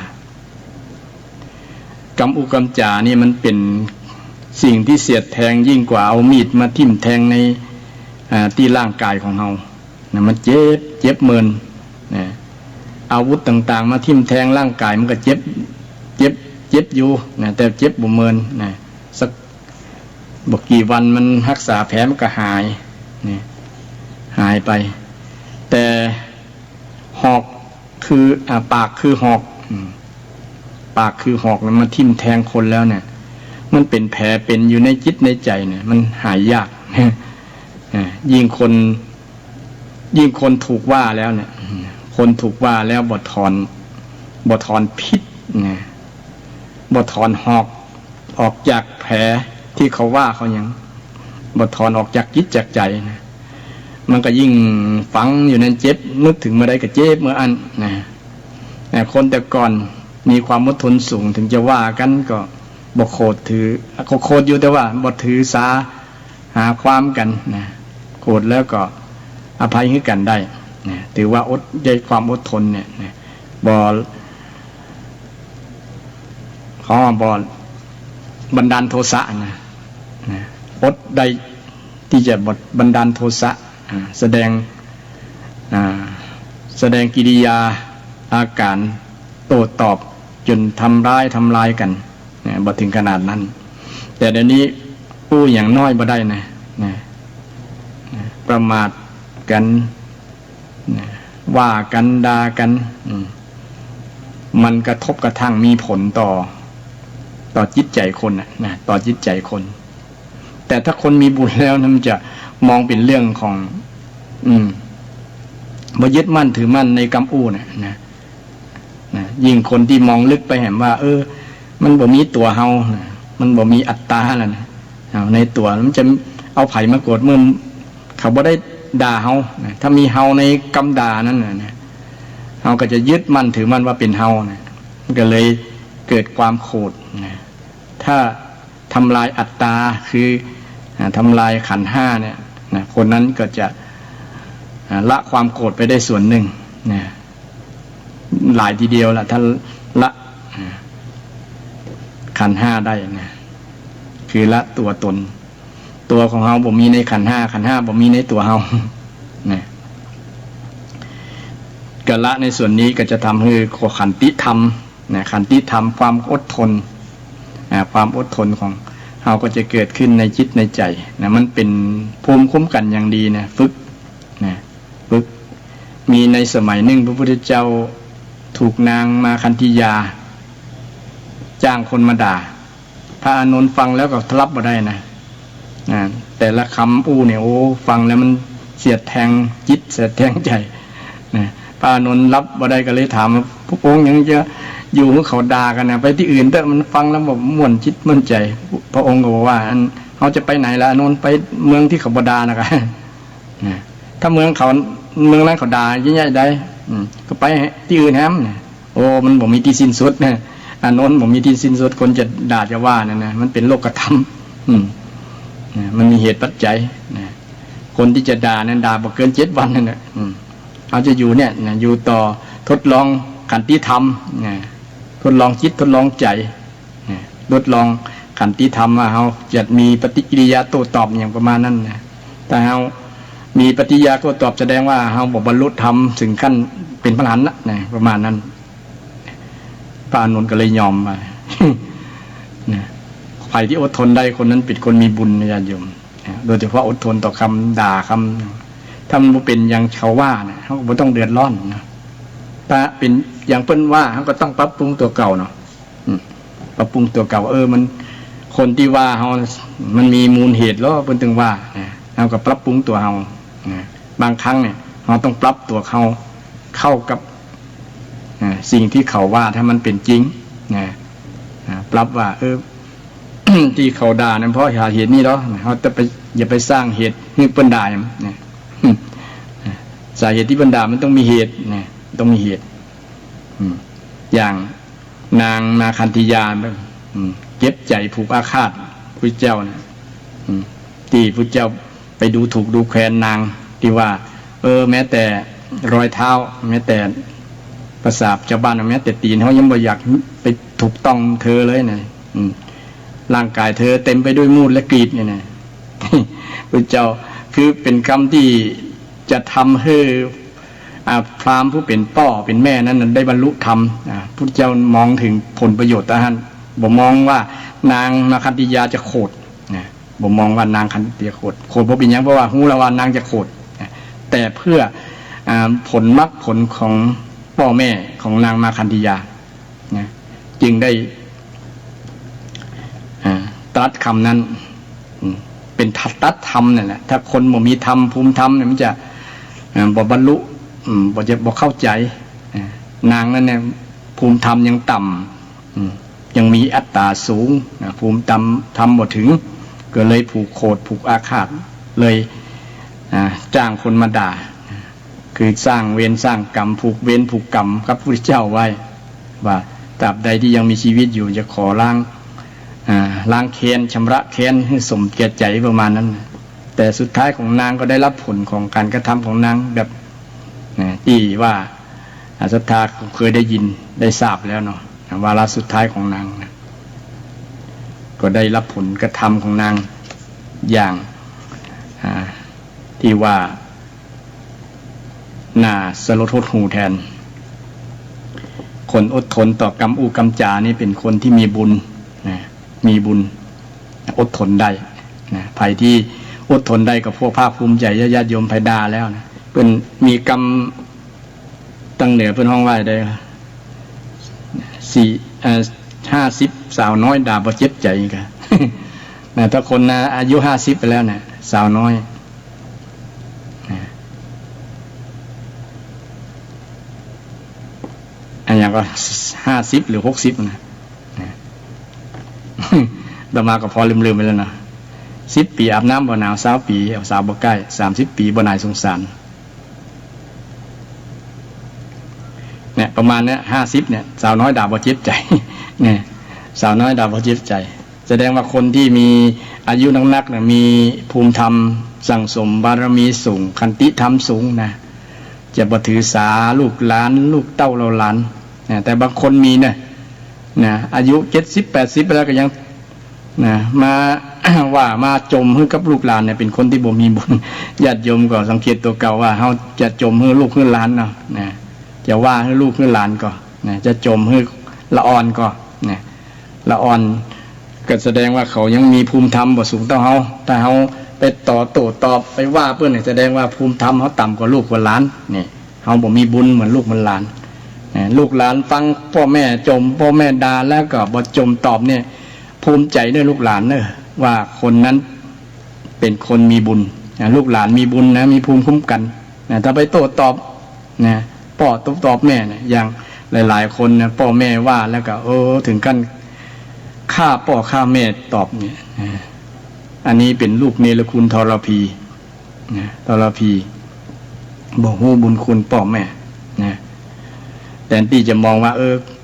กรรมอูกรรมจ่านี่มันเป็นสิ่งที่เสียดแทงยิ่งกว่าเอามีดมาทิ่มแทงในที่ร่างกายของเรามันเจ็บเมินอาวุธต่างๆมาทิ่มแทงร่างกายมันก็เจ็บอยู่แต่เจ็บบ่เมินสักบอกกี่วันมันรักษาแผลมันก็หายไปแต่หอกคือปากคือหอกแล้วมันทิ่มแทงคนแล้วเนี่ยมันเป็นแผลเป็นอยู่ในจิตในใจเนี่ยมันหายยากยิ่งคนถูกว่าแล้วเนี่ยคนถูกว่าแล้วบ่ถอนพิษบ่ถอนหอกออกจากแผลที่เขาว่าเขายังบ่ถอนออกจากจิตจากใจนะมันก็ยิ่งฝังอยู่ในเจ็บนึกถึงเมื่อใดก็เจ็บเมื่ออันคนแต่ก่อนมีความอดทนสูงถึงจะว่ากันก็บ่โคตรถือโคตรอยู่แต่ว่าบ่ถือสาหาความกันโกรธแล้วก็อภัยให้กันได้ถือว่าได้ความอดทนเนี่ยบ่บันดาลโทสะอดได้ที่จะบันดาลโทสะแสดงกิริยาอาการโต้ตอบจนทำร้ายกันบ่ถึงขนาดนั้นแต่เดี๋ยวนี้ผู้อย่างน้อยบ่ได้ประมาทกันว่ากันด่ากันมันกระทบกระทั่งมีผลต่อจิตใจคนต่อจิตใจคนแต่ถ้าคนมีบุญแล้วมันจะมองเป็นเรื่องของบ่ยึดมั่นถือมั่นในกรรมอู้ยิ่งคนที่มองลึกไปเห็นว่ามันบ่มีตัวเฮามันบ่มีอัตตาแล้วในตัวมันจะเอาไผ่มาโกรธเมื่อเขาบ่ได้ด่าเฮาถ้ามีเฮาในกรรมด่านั้นเฮาก็จะยึดมั่นถือมั่นว่าเป็นเฮามันก็เลยเกิดความโกรธถ้าทำลายอัตตาคือทำลายขันธ์ห้าเนี่ยคนนั้นก็จะละความโกรธไปได้ส่วนหนึ่งหลายทีเดียวล่ะถ้าละขันธ์ห้าได้คือละตัวตนตัวของเฮาบ่มีในขันธ์ห้าบ่มีในตัวเฮาก็ละในส่วนนี้ก็จะทำให้ขันติธรรมขันติธรรมความอดทนความอดทนของเฮาก็จะเกิดขึ้นในจิตในใจมันเป็นภูมิคุ้มกันอย่างดีฝึกมีในสมัยหนึ่งพระพุทธเจ้าถูกนางมาคันธิยาจ้างคนมาด่าพระอานนท์ฟังแล้วก็รับบ่ได้แต่ละคำอู้เนี่ยฟังแล้วมันเสียดแทงจิตเสียดแทงใจพระอานนท์รับบ่ได้ก็เลยถามพระองค์ยังจะอยู่ให้เขาด่ากันไปที่อื่นแต่มันฟังแล้วแบบม่วนจิตม่วนใจพระองค์ก็บอกว่าเขาจะไปไหนล่ะอานนท์ไปเมืองที่เขาบ่ด่านะครับถ้าเมืองนั้นเขาด่ายิ่งใหญ่ได้ก็ไปที่อื่นแฮมมันบ่มีที่สิ้นสุดอานนท์บ่มีที่สิ้นสุดคนจะด่าจะว่ามันเป็นโลกธรรมมันมีเหตุปัจจัย คนที่จะด่านั้นด่าบ่เกิน7 วันนั่นแหละเขาจะอยู่เนี่ยอยู่ต่อทดลองขันติธรรมทดลองจิตทดลองใจทดลองขันติธรรมว่าเขาจะมีปฏิกิริยาโต้ตอบอย่างประมาณนั้นนะแต่เขามีปฏิกิริยาโต้ตอบแสดงว่าเขาบรรลุธรรมถึงขั้นเป็นพระอรหันต์นะประมาณนั้นพระอานนท์ก็เลยยอมมาใครที่อดทนได้คนนั้นเป็นคนมีบุญนะญาติโยมโดยเฉพาะอดทนต่อคำด่าคำถ้ามันเป็นอย่างเขาว่าเนี่ยเขาก็ไม่ต้องเดือดร้อนนะถ้าเป็นอย่างเปิ้นว่าเขาก็ต้องปรับปรุงตัวเก่าเนาะปรับปรุงตัวเก่ามันคนที่ว่าเขามันมีมูลเหตุแล้วเปิ้นถึงว่าเราก็ปรับปรุงตัวเราบางครั้งเนี่ยเราต้องปรับตัวเขาเข้ากับสิ่งที่เขาว่าถ้ามันเป็นจริงปรับว่าที่เขาด่านั้นเพราะเหตุนี้เนาะเขาจะไปอย่าไปสร้างเหตุให้เปิ้นด่าอย่างนี้สาเหตุที่เปิ้นด่ามันต้องมีเหตุต้องมีเหตุอย่างนางนาคันธิยาเก็บใจผูกอาฆาตพระเจ้านะที่พระเจ้าไปดูถูกดูแคลนนางที่ว่าแม้แต่รอยเท้าแม้แต่ประสาทชาวบ้านแม้แต่ตีนเขายังบ่อยากไปถูกต้องเธอเลยนะร่างกายเธอเต็มไปด้วยมูดและกรีดเนี่ยนะพระเจ้าคือเป็นคำที่จะทำให้พราหมณ์ผู้เป็นพ่อเป็นแม่นั้นได้บรรลุธรรมพระเจ้ามองถึงผลประโยชน์ท่านบ่มองว่านางนาคันธิยาจะโคตรบ่มองว่านางคันธิยาโคตรเพราะเป็นอย่างเพราะว่าฮู้แล้วว่านางจะโคตรแต่เพื่อผลมรรคผลของพ่อแม่ของนางนาคันธิยาจึงได้ตรัสคำนั้นเป็นตัดธรรมนั่นแหละถ้าคนบ่มีธรรมภูมิธรรมเนี่ยมันจะบ่บรรลุบ่เข้าใจนางนั้นเนี่ยภูมิธรรมยังต่ำยังมีอัตตาสูงภูมิธรรมบ่ถึงก็เลยผูกโคตรผูกอาฆาตเลยจ้างคนมาด่าคือสร้างเวรสร้างกรรมผูกเวรผูกกรรมกับพระพุทธเจ้าไว้ว่าตราบใดที่ยังมีชีวิตอยู่จะขอล้างแค้นชำระแค้นให้สมแก่ใจประมาณนั้นแต่สุดท้ายของนางก็ได้รับผลของการกระทำของนางแบบที่ว่าศรัทธาเคยได้ยินได้ทราบแล้วเนาะวาระสุดท้ายของนางก็ได้รับผลกระทำของนางอย่างที่ว่าน่าสลดหดหู่แทนคนอดทนต่อกรรมกรรมจานี่เป็นคนที่มีบุญมีบุญอดทนได้ภัยที่อดทนได้กับพวกภาคภูมิใจญาติโยมไพดาแล้วนะเป็นมีกรรมตั้งเหนือเป็นห้องไหว้ได้50สาวน้อยด่าบ่เจ็บใจกันถ้าคนอายุ50ไปแล้วสาวน้อยอันอย่างก็50หรือ60ต่อมาก็พอลืมไปแล้วนะ10 ปีอาบน้ำบ่หนาว20 ปีเอาสาวบ่ใกล้30 ปีบ่นายสงสารเนี่ยประมาณนี้50เนี่ยสาวน้อยด่าบ่เจ็บใจเนี่ยสาวน้อยด่าบ่เจ็บใจแสดงว่าคนที่มีอายุนักๆมีภูมิธรรมสั่งสมบารมีสูงขันติธรรมสูงจะบ่ถือสาลูกหลานลูกเต้าเราหลานแต่บางคนมีอายุ70-80ไปแล้วก็ยังมาว่ามาจมให้กับลูกหลานเป็นคนที่บ่มีบุญญาติโยมก็สังเกตตัวเก่าว่าเฮาจะจมให้ลูกให้หลานเนาะจะว่าให้ลูกให้หลานก็จะจมให้ละอ่อนก็ละอ่อนก็แสดงว่าเขายังมีภูมิธรรมบ่สูงเท่าเฮาแต่เฮาไปโต้ตอบไปว่าเพิ่นแสดงว่าภูมิธรรมเฮาต่ำกว่าลูกกว่าหลานเฮาบ่มีบุญเหมือนลูกเหมือนหลานลูกหลานฟังพ่อแม่จมพ่อแม่ด่าแล้วก็บ่จมตอบภูมิใจด้วยลูกหลานว่าคนนั้นเป็นคนมีบุญลูกหลานมีบุญมีภูมิคุ้มกันถ้าไปโต้ตอบพ่อตอบแม่อย่างหลายๆคนพ่อแม่ว่าแล้วก็ถึงกันฆ่าพ่อฆ่าแม่ตอบอันนี้เป็นลูกเนรคุณทรพีบ่ฮู้บุญคุณพ่อแม่แต่ที่จะมองว่า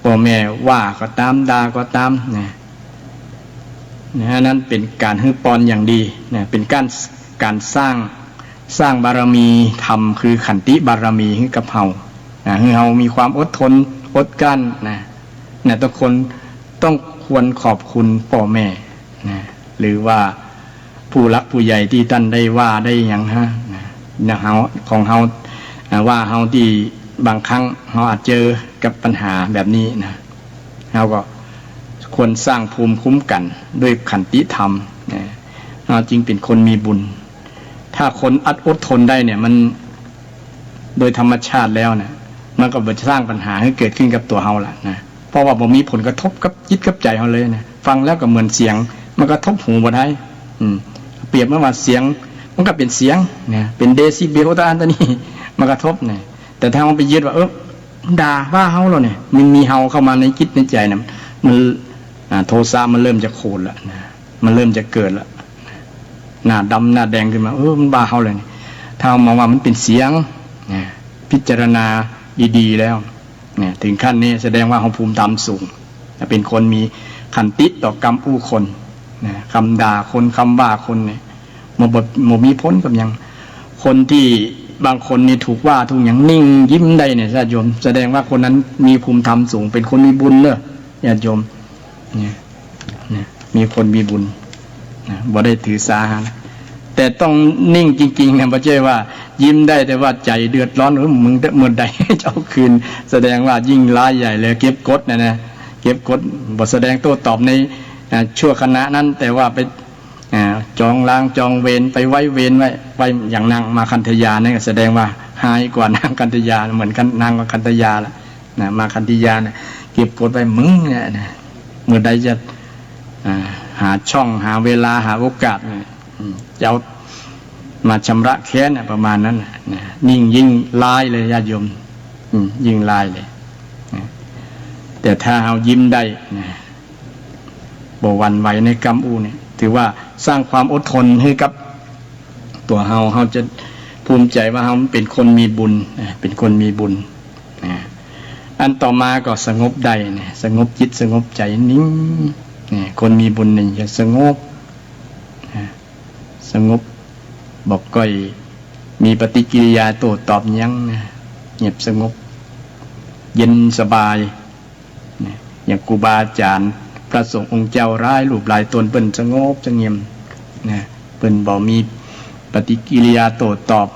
พ่อแม่ว่าก็ตามด่าก็ตามนั้นเป็นการฮึปอนอย่างดีเป็นการสร้าง สร้างบารมีธรรมคือขันติบารมีให้กับเฮาให้เฮามีความอดทนอดกั้นนะทุกคนต้องควรขอบคุณพ่อแม่นะหรือว่าผู้รักผู้ใหญ่ที่ท่านได้ว่าได้อย่างนะเฮาของเฮาว่าเฮาที่บางครั้งเฮาอาจเจอกับปัญหาแบบนี้นะเฮาก็ควรสร้างภูมิคุ้มกันด้วยขันติธรรมนะเฮาจึงเป็นคนมีบุญถ้าคนอดทนได้เนี่ยมันโดยธรรมชาติแล้วนะมันก็จะสร้างปัญหาให้เกิดขึ้นกับตัวเฮาล่ะนะเพราะว่าบ่มีผลกระทบกับจิตกับใจเฮาเลยนะฟังแล้วก็เหมือนเสียงมันกระทบหูบ่ได้เปรียบเมื่อว่าเสียงมันก็เป็นเสียงนะเป็นเดซิเบลตาอันตัวนี้มันกระทบเนี่ยแต่ถ้ามันไปยึดว่าด่าว่าเฮาแล้วเนี่ยมันมีเฮาเข้ามาในจิตในใจนะมันโทสะมันเริ่มจะโคลนละนะมันเริ่มจะเกิดละหน้าดำหน้าแดงขึ้นมามันบ้าเฮาเลยถ้ามองว่ามันเป็นเสียงนะพิจารณาดีๆแล้วเนี่ยถึงขั้นนี้แสดงว่าเฮาภูมิธรรมสูงเป็นคนมีขันติต่อกรรมผู้คนนะคำด่าคนคำว่าคนเนี่ยมันมีพ้นกับยังคนที่บางคนนี่ถูกว่าถูกอย่างนิ่งยิ้มได้เนี่ยญาติโยมแสดงว่าคนนั้นมีภูมิธรรมสูงเป็นคนมีบุญเนอะญาติโยมเนี่ยมีคนมีบุญบ่ได้ถือสานะแต่ต้องนิ่งจริงๆนะไม่ใช่ว่ายิ้มได้แต่ว่าใจเดือดร้อนมึงเมื่อใดเจ้าคืนแสดงว่ายิ่งร้ายใหญ่เลยเก็บกดนะเก็บกดบทแสดงโต้ตอบในชั่วขณะนั้นแต่ว่าไปจองล้างจองเวรไปไว้เวรไว้อย่างนางมาคันธยาเนี่ยแสดงว่าหายกว่านางคันธยาเหมือนกันนางมาคันธยาละนะมาคันธยาเนี่ยเก็บกดไปมึงเนี่ยนะเมื่อใดจะหาช่องหาเวลาหาโอกาสจะเอามาชำระแค้นประมาณนั้นนะยิ่งลายเลยญาติโยมยิ่งลายเลยแต่ถ้าเอายิ้มได้บ่หวั่นไหวในกรรมเนี่ยถือว่าสร้างความอดทนให้กับตัวเฮาจะภูมิใจว่าเฮาเป็นคนมีบุญเป็นคนมีบุญอันต่อมาก็สงบได้สงบจิตสงบใจนิ่งคนมีบุญนี่จะสงบบอกก้อยมีปฏิกิริยาโต้ตอบยังเงียบสงบเย็นสบายอย่างครูบาอาจารย์พระสงฆ์องค์เจ้าร้ายรูปหลายตนเปิ้นสงบสงเงียมเปิ้นบ่มีปฏิกิริยาโต้ตอบ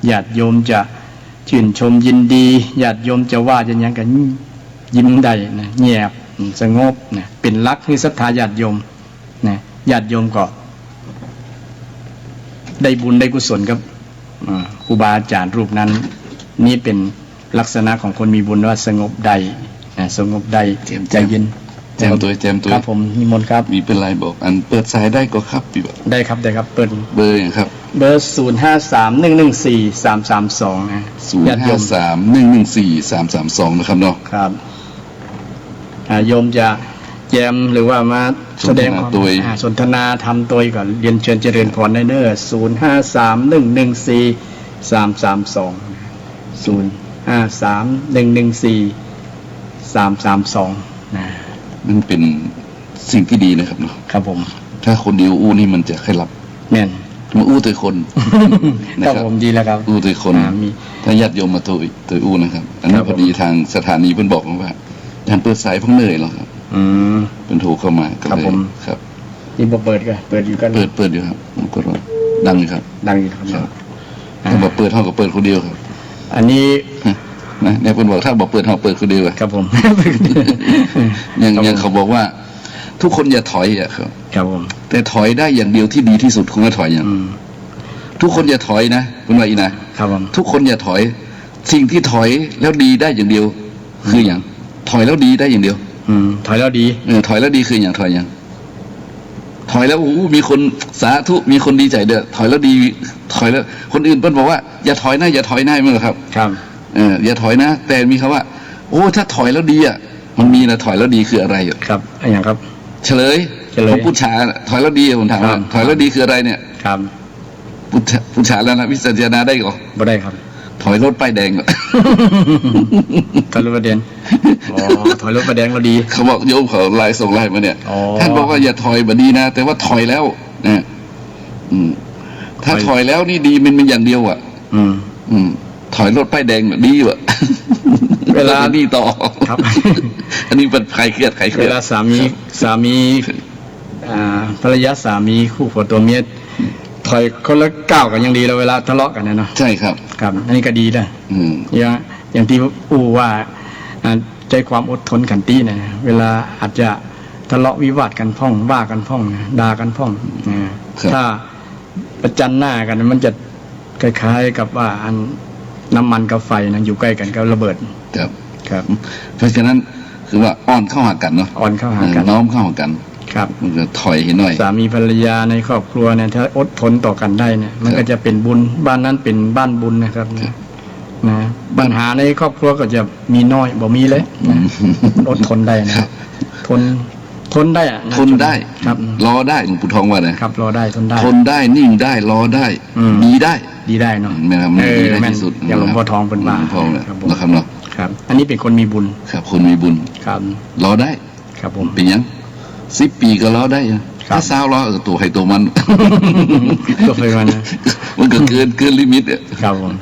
ญาติโยมจะชื่นชมยินดีญาติโยมจะว่าจะยังกันยิ้มได้เงียบสงบเป็นลักษณ์คือศรัทธาญาติโยมญาติโยมก็ได้บุญได้กุศลกับครูบาอาจารย์รูปนั้นนี่เป็นลักษณะของคนมีบุญว่าสงบได้สงบได้ใจเย็นแจมตัวครับผมนิมนต์ครับมีเป็นไรบอกอันเปิดสายได้ก็ครับพี่บอกได้ครับเปิดเบอร์อย่างครับเบอร์0531143332นะ0531143332นะครับเนาะครับโยมจะแจมหรือว่ามาแสดงความสนทนาทำตัวก่อนเรียนเชิญเจริญพรได้เด้อ053114332053114332นะมันเป็นสิ่งที่ดีนะครับเนาะครับผมถ้าคนเดียวอู้นี่มันจะใครหลับแม่นมาอู้ตัวคนนะครับผมดีแล้วครับอู้ตัวคนถ้าญาติโยมมาตัวอู้นะครับอันนี้พอดีทางสถานีเพิ่นบอกว่าท่านเปิดสายพังเหนื่อยหรอครับเป็นโทรเข้ามาครับผมครับนี่เปิดกันเปิดอยู่กันเปิดอยู่ครับกดว่าดังอยู่ครับดังอยู่ครับถ้าบอกเปิดเท่ากับเปิดคนเดียวครับอันนี้นะเนี่ยเพิ่นบอกถ้าบอกเปิดเท่าเปิดคนเดียวครับผมยังเขาบอกว่าทุกคนอย่าถอยครับผมแต่ถอยได้อย่างเดียวที่ดีที่สุดคุณว่าถอยอย่างทุกคนอย่าถอยนะคุณว่าอีนะครับผมทุกคนอย่าถอยสิ่งที่ถอยแล้วดีได้อย่างเดียวคืออย่างถอยแล้วดีได้อย่างเดียวถอยแล้วดีถอยแล้วดีคืออย่างถอยอย่างถอยแล้วมีคนสาธุมีคนดีใจเด้อถอยแล้วดีถอยแล้วคนอื่นเพิ่นบอกว่าอย่าถอยนะอย่าถอยนะมั้งครับครับอย่าถอยนะแต่มีคำว่าโอ้ถ้าถอยแล้วดีอ่ะมันมีนะถอยแล้วดีคืออะไรครับอย่างครับเฉลยผมพูดช้าถอยแล้วดีผมถามว่าถอยแล้วดีคืออะไรเนี่ยครับพูดช้าแล้วนะวิสัชนาได้ก่อนบ่ได้ครับถอยรถป้ายแดงถอยรถป้ายแดงถอยรถป้ายแดงเราดีเขาบอกโยมเขาไลน์ส่งไลน์มาเนี่ยท่านบอกว่าอย่าถอยแบบดีนะแต่ว่าถอยแล้วนะ ถ้าถอยแล้วนี่ดีมันเป็นอย่างเดียวอ่ะถอยรถป้ายแดงดีอยู่อ่ะเวลานี่ต่อครับ อันนี้เป็นใครเครียดเวลาสามีภรรยาสามีคู่ผัวตัวเมียถอยคนละก้าวกันยังดีแล้วเวลาทะเลาะกันเนาะใช่ครับครับอันนี้ก็ดีนะอย่างที่ว่าใจความอดทนขันติเนี่ยเวลาอาจจะทะเลาะวิวาทกันพ่องว่ากันพ่องด่ากันพ่องถ้าประจันหน้ากันมันจะคล้ายๆกับว่าอันน้ำมันกับไฟนะอยู่ใกล้กันก็ระเบิดครับเพราะฉะนั้นคือว่าอ่อนเข้าหากันเนาะอ่อนเข้าหากันน้อมเข้าหากันครับมันจะถอยเห็นหน่อยสามีภรรยาในครอบครัวเนี่ยถ้าอดทนต่อกันได้เนี่ยมันก็จะเป็นบุญบ้านนั้นเป็นบ้านบุญนะครับนะปัญหาในครอบครัวก็จะมีน้อยบ่มีเลยอดทนได้นะทนได้อะทนได้ครับรอได้หลวงปู่ทองว่าไงครับรอได้ทนได้นิ่งได้รอได้ดีได้เนาะไม่ครับดีได้ที่สุดอย่างหลวงพ่อทองเป็นว่าครับเนาะครับอันนี้เป็นคนมีบุญครับคนมีบุญครับรอได้ครับผมเป็นยัง10 ปีก็รอได้ถ้าสาวรอตัวให้ตัวมันตัวให้มันมันก็เกินลิมิตอ่ะครับผม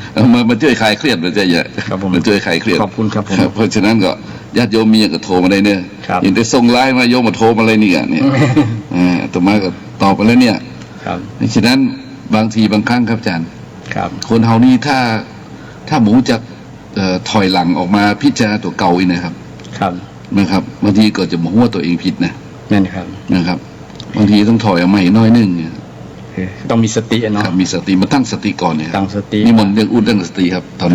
มาช่วยคลายเครียดมันจะเยอะมาช่วยคลายเครียดขอบคุณครับผมเพราะฉะนั้นก็ญาติโยมมีก็โทรมาได้เนี่ยเห็นแต่ส่งไลน์มาโยมมาโทรมาเลยเนี่ยตัวมาก็ตอบไปแล้วเนี่ยฉะนั้นบางทีบางครั้งครับอาจารย์คนเฮานี่ถ้าหมูจะถอยหลังออกมาพิจารณาตัวเก่าอีกนะครับบางทีก็จะบอกว่าตัวเองผิดนะครับบางทีต้องถอยออกมาอีกน้อยนึงเนี่ยต้องมีสติเนาะมีสติมาตั้งสติก่อนเนี่ยตั้งสตินี่มันเรื่องเรื่องสติครับตอ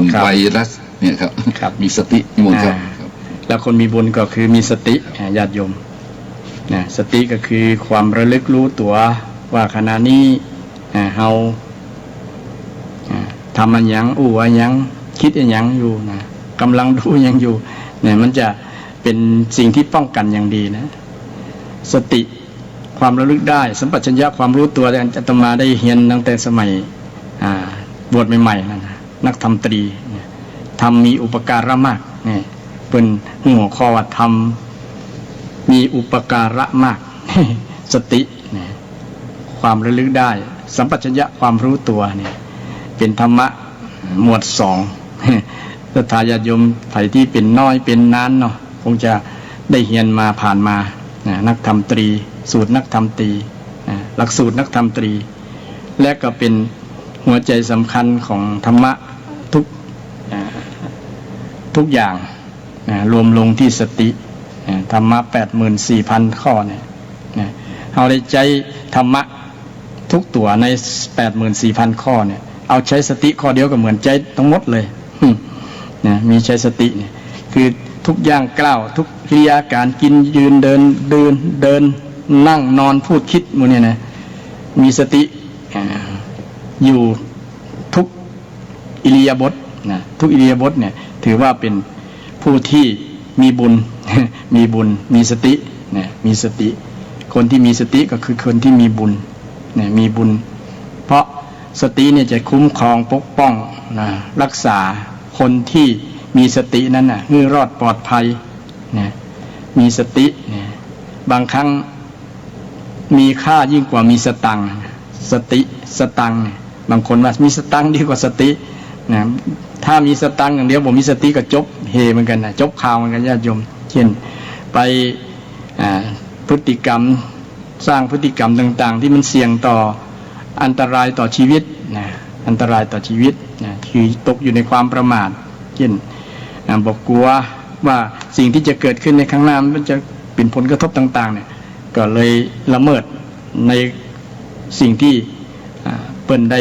นไวรัสเนี่ยครับมีสตินิมนต์ครับแล้วคนมีบุญก็คือมีสติญาติโยมนะสติก็คือความระลึกรู้ตัวว่าขณะนี้เฮาทำอะไรยังอะไรยังคิดอะไรยังอยู่นะกำลังดูยังอยู่เนี่ยมันจะเป็นสิ่งที่ป้องกันอย่างดีนะสติความระลึกได้สัมปชัญญะความรู้ตัวอาตมาได้เรียนตั้งแต่สมัยบวชใหม่ๆนะนักธรรมตรีทำมีอุปการะมากนี่เป็นหัวข้อว่าทำมีอุปการะมากสติความระลึกได้สัมปชัญญะความรู้ตัวเนี่ยเป็นธรรมะหมวด2ศรัทธาญาติโยมไผที่เป็นน้อยเป็นนานเนาะคงจะได้เรียนมาผ่านมานักธรรมตรีสูตรนักธรรมตรีหลักสูตรนักธรรมตรีและก็เป็นหัวใจสำคัญของธรรมะทุกอย่างรวมลงที่สติธรรมะ 84,000 ข้อเนี่ยเอาได้ใจธรรมะทุกตัวใน 84,000 ข้อเนี่ยเอาใช้สติข้อเดียวก็เหมือนใจทั้งหมดเลยมีใช้สติเนี่ยคือทุกอย่างกล่าวทุกกิริยาการกินยืนเดินนั่งนอนพูดคิดมูเนี่ยนะมีสติอยู่ทุกอิริยาบถนะทุกอิริยาบถเนี่ยถือว่าเป็นผู้ที่มีบุญ มีสติเนี่ยมีสติคนที่มีสติก็คือคนที่มีบุญเนี่ยมีบุญเพราะสติเนี่ยจะคุ้มครองปกป้องนะรักษาคนที่มีสตินั้นน่ะให้รอดปลอดภัยเนี่ยมีสติเนี่ยบางครั้งมีค่ายิ่งกว่ามีสตังค์สติสตังค์เนี่ยบางคนว่ามีสตังค์ดีกว่าสตินะถ้ามีสตังค์อย่างเดียวผมมีสติก็จบเฮเหมือนกันนะจบข่าวเหมือนกันญาติโยมเช่นไปพฤติกรรมสร้างพฤติกรรมต่างๆที่มันเสี่ยงต่ออันตรายต่อชีวิตนะอันตรายต่อชีวิตนะคือตกอยู่ในความประมาทเช่นบอกกลัวว่าสิ่งที่จะเกิดขึ้นในข้างหน้ามันจะเป็นผลกระทบต่างๆเนี่ยก็เลยละเมิดในสิ่งที่เปิ้นได้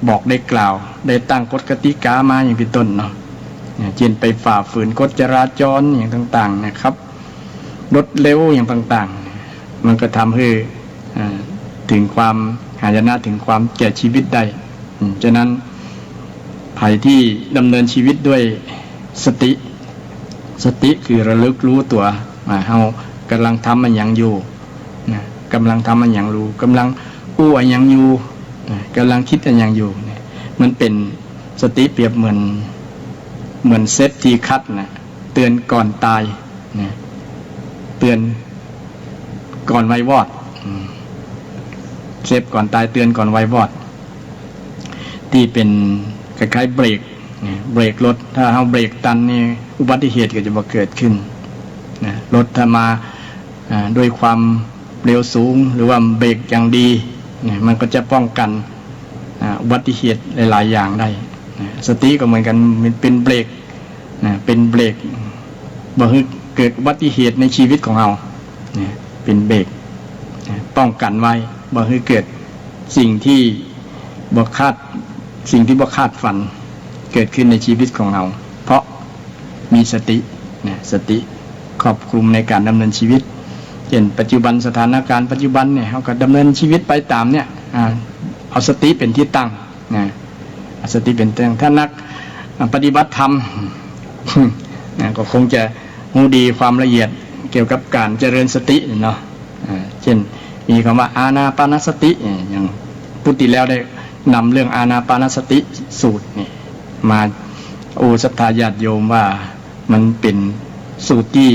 บอกได้กล่าวได้ตั้งกฎกติกามาอย่างเป็นต้นเนาะเช่นไปฝ่าฝืนกฎจราจรอย่างต่างๆนะครับรถเร็วอย่างต่างๆมันก็ทำให้ถึงความหายนะถึงความแก่ชีวิตได้ฉะนั้นภัยที่ดำเนินชีวิตด้วยสติคือระลึกรู้ตัวเฮากำลังทำมันอย่างอยู่กำลังทำมันอย่างรู้กำลังอู้อันอย่างอยู่กำลังคิดอันอย่างอยู่มันเป็นสติเปรียบเหมือนเซฟทีคัทนะเตือนก่อนตายเตือนก่อนไว้วอด เซฟก่อนตายเตือนก่อนไววอดที่เป็นคล้ายๆเบรกรถถ้าเอาเบรกตันนี่อุบัติเหตุก็จะบ่เกิดขึ้นรถถ้ามาด้วยความเร็วสูงหรือว่าเบรกอย่างดีมันก็จะป้องกันอุบัติเหตุหลายๆอย่างได้สติก็เหมือนกันมันเป็นเบรกบ่ให้เกิดอุบัติเหตุในชีวิตของเราเป็นเบรกป้องกันไว้บ่ให้เกิดสิ่งที่บ่คาดฝันเกิดขึ้นในชีวิตของเราเพราะมีสติครอบคลุมในการดำเนินชีวิตเช่นปัจจุบันสถานการณ์ปัจจุบันเนี่ยเขาก็ดำเนินชีวิตไปตามเนี่ยเอาสติเป็นที่ตั้งสติเป็นตั้งถ้านักปฏิบัติธรรมก็คงจะรู้ดีความละเอียดเกี่ยวกับการเจริญสติเนาะเช่นมีคำว่าอานาปานสติอย่างพุทธิแล้วได้นำเรื่องอานาปานสติสูตรนี่มาศรัทธาญาติโยมว่ามันเป็นสูตรที่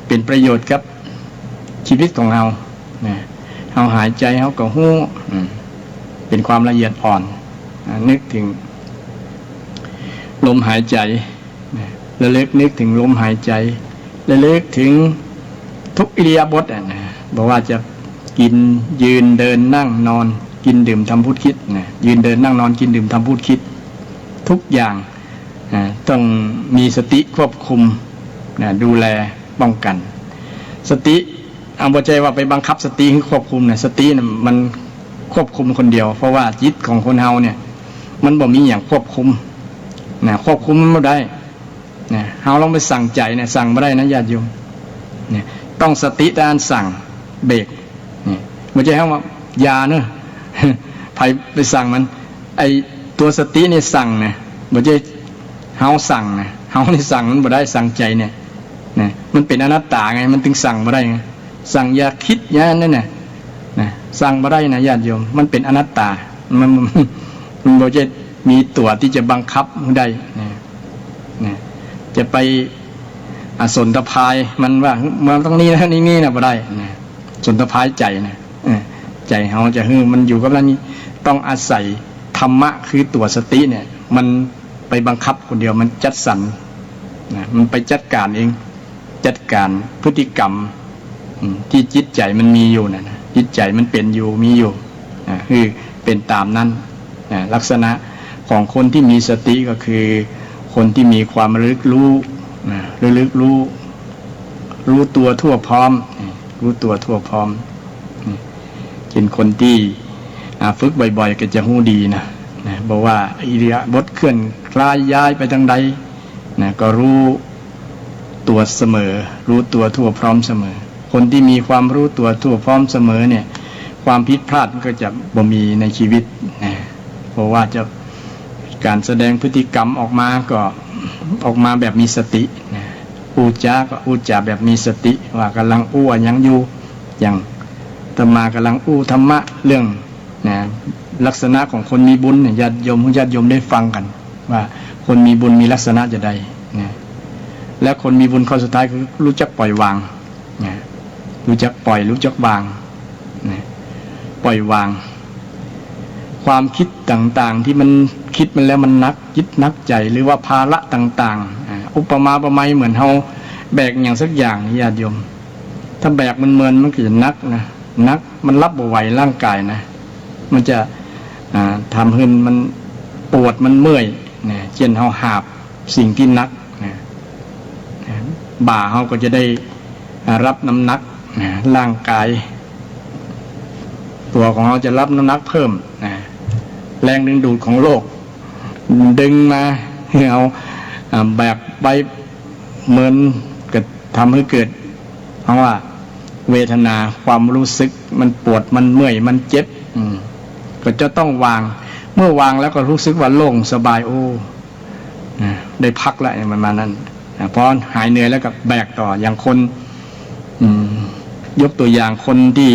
เป็นประโยชน์กับชีวิตของเราเราหายใจเราก็หู้เป็นความละเอียดอ่อนนึกถึงลมหายใจระลึกนึกถึงลมหายใจระลึกถึงทุกอิริยาบถบอกว่าจะกินยืนเดินนั่งนอนกินดื่มทำพูดคิดยืนเดินนั่งนอนกินดื่มทำพูดคิดทุกอย่างต้องมีสติควบคุมดูแลป้องกันสติเอาบ่ใจว่าไปบังคับสติให้ควบคุมสติมันควบคุมคนเดียวเพราะว่าจิตของคนเฮาเนี่ยมันบ่มีอย่างควบคุมควบคุมมันบ่ได้เฮาลองไปสั่งใจสั่งบ่ได้นะญาติโยมต้องสติการสั่งเบรกบ่ใช่เฮาว่าอย่าเนอะไปสั่งมันไอตัวสตินี่สั่งบ่ใช่เฮาสั่งเฮานี่สั่งมันบ่ได้สั่งใจเนี่ยมันเป็นอนัตตาไงมันถึงสั่งบ่ได้ไงสั่งอย่าคิดอย่างนั้นสั่งบ่ได้นะญาติโยมมันเป็นอนัตตามันบ่ใช่มีตัวที่จะบังคับได้จะไปสนทภายมันว่ามันต้องนี่นะนี่นะบ่ได้สนทภายใจใจเฮาจะมันอยู่กับนั้นนี่ต้องอาศัยธรรมะคือตัวสติเนี่ยมันไปบังคับคนเดียวมันจัดสรรมันไปจัดการเองจัดการพฤติกรรมที่จิตใจมันมีอยู่จิตใจมันเป็นอยู่มีอยู่คือเป็นตามนั้นลักษณะของคนที่มีสติก็คือคนที่มีความระลึกรู้ตัวทั่วพร้อมรู้ตัวทั่วพร้อมเป็นคนที่ฝึกบ่อยๆก็จะหู้ดีนะบอกว่าอิริยาบถเคลื่อนคลายย้ายไปทางใดก็รู้ตัวเสมอรู้ตัวทั่วพร้อมเสมอคนที่มีความรู้ตัวทั่วพร้อมเสมอเนี่ยความผิดพลาดก็จะบ่มีในชีวิตเพราะว่าจะการแสดงพฤติกรรมออกมาก็ออกมาแบบมีสติพูดจาก็พูดจาแบบมีสติว่ากำลังยังอยู่อย่างธรรมากำลังธรรมะเรื่องลักษณะของคนมีบุญญาติโยมได้ฟังกันว่าคนมีบุญมีลักษณะจะใดและคนมีบุญข้อสุดท้ายคือรู้จักปล่อยวางรู้จักปล่อยรู้จักวางปล่อยวางความคิดต่างๆที่มันคิดมันแล้วมันนักยึดนักใจหรือว่าภาระต่างๆอุปมาประไมยเหมือนเฮาแบกอย่างสักอย่างญาติโยมถ้าแบกมันมันก็จะนักมันรับบ่ไหวร่างกายมันจะทำให้มันปวดมันเมื่อยเช่นเฮาหาบสิ่งที่นักบ่าเฮาก็จะได้รับน้ำหนักร่างกายตัวของเราจะรับน้ำหนักเพิ่มแรงดึงดูดของโลกดึงมาให้เอาแบกไปเหมือนกับทำให้เกิดเพราะว่าเวทนาความรู้สึกมันปวดมันเมื่อยมันเจ็บก็จะต้องวางเมื่อวางแล้วก็รู้สึกว่าโล่งสบายได้พักแล้วประมาณนั้นพอหายเหนื่อยแล้วก็แบกต่ออย่างคนยกตัวอย่างคนที่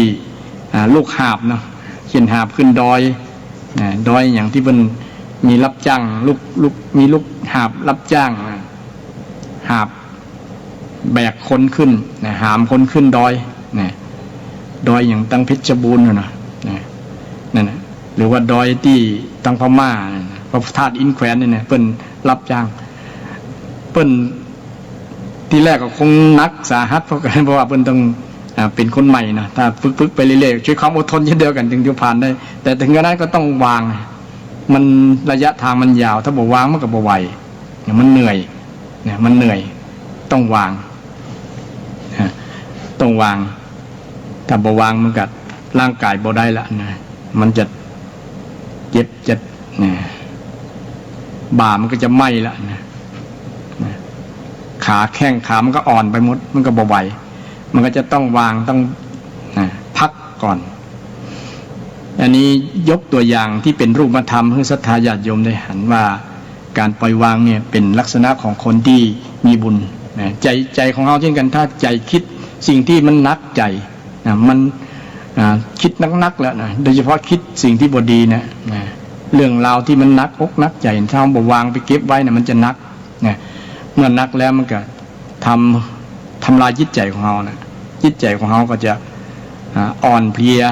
ลูกหาบเนาะเช่นหาบขึ้นดอยอย่างที่เป็นมีรับจ้างลูกมีลูกหาบรับจ้างหาบแบกคนขึ้นหามคนขึ้นดอยอย่างตั้งเพชรบูรณ์นะ หรือว่าดอยที่ทางพม่าพระธาตุอินแขวนเนี่ยเปิ้นรับจ้างเปิ้นที่แรกก็คงนักสาหัสเพราะว่าเปิ้นต้องเป็นคนใหม่นะถ้าฝึกไปเรื่อยๆช่วยความอดทนเช่นเดียวกันถึงจะผ่านได้แต่ถึงกระนั้นก็ต้องวางมันระยะทางมันยาวถ้าบอกวางมันก็บ่ไหวมันเหนื่อยเนี่ยมันเหนื่อยต้องวางต้องวางถ้าบ่วางมันก็ร่างกายบ่ได้ละนะมันจะเจ็บจะบ่ามันก็จะไหม้ละนะขาแข้งขามันก็อ่อนไปหมดมันก็บ่ไหวมันก็จะต้องวางต้องพักก่อนอันนี้ยกตัวอย่างที่เป็นรูปธรรมให้ศรัทธาญาติโยมได้หันว่าการปล่อยวางเนี่ยเป็นลักษณะของคนที่มีบุญใจของเราเช่นกันถ้าใจคิดสิ่งที่มันนักใจมันคิดนักแล้วนะโดยเฉพาะคิดสิ่งที่บดีนะเรื่องราวที่มันนักอกนักใจถ้าเราวางไปเก็บไว้นะมันจะนักเมื่อนักแล้วมันก็ทำลายจิตใจของเรานะจิตใจของเราก็จะอ่อนเพลีย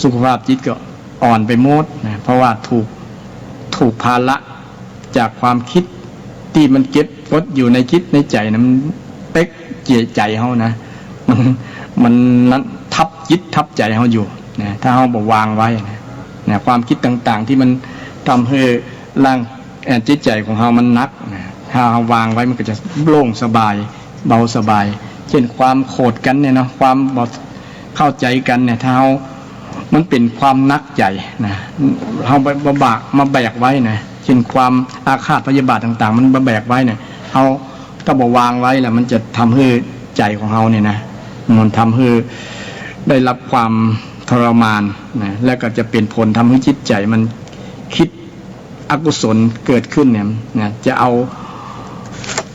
สุขภาพจิตก็อ่อนไปหมดนะเพราะว่าถูกภาระจากความคิดที่มันเก็บกดอยู่ในคิดในใจนะมันเป๊กใจเขานะมันนั้นทับจิตทับใจเขาอยู่นะถ้าเขาบอกวางไว้นะความคิดต่างๆที่มันทำให้ร่างจิตใจของเขามันนักนะถ้าเขาวางไว้มันก็จะโล่งสบายเบาสบายเช่นความโกรธกันเนี่ยนะความเข้าใจกันเนี่ยถ้าเขามันเป็นความนักใจนะเขามาแบกไว้นะเช่นความอาฆาตพยาบาทต่างๆมันมาแบกไว้เนี่ยเขาถ้าบอกวางไว้แหละมันจะทำให้ใจของเขาเนี่ยนะมันทำให้ได้รับความทรมานนะแล้วก็จะเป็นผลทำให้จิตใจมันคิดอกุศลเกิดขึ้นเนี่ยนะจะเอา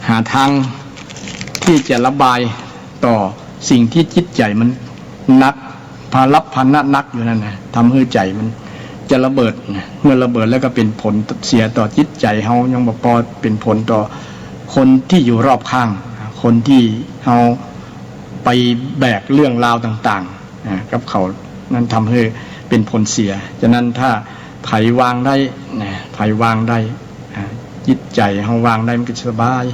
หาทางที่จะระบายต่อสิ่งที่จิตใจมันนักภาระพันนักอยู่นั่นนะทำให้ใจมันจะระเบิดนะเมื่อระเบิดแล้วก็เป็นผลเสียต่อจิตใจเขายังบอกพอเป็นผลต่อคนที่อยู่รอบข้างคนที่เขาไปแบกเรื่องราวต่างๆกับเขานั้นทำให้เป็นผลเสียฉะนั้นถ้าไผ่วางได้ไผ่วางได้จิตใจเขาวางได้มันก็สบาย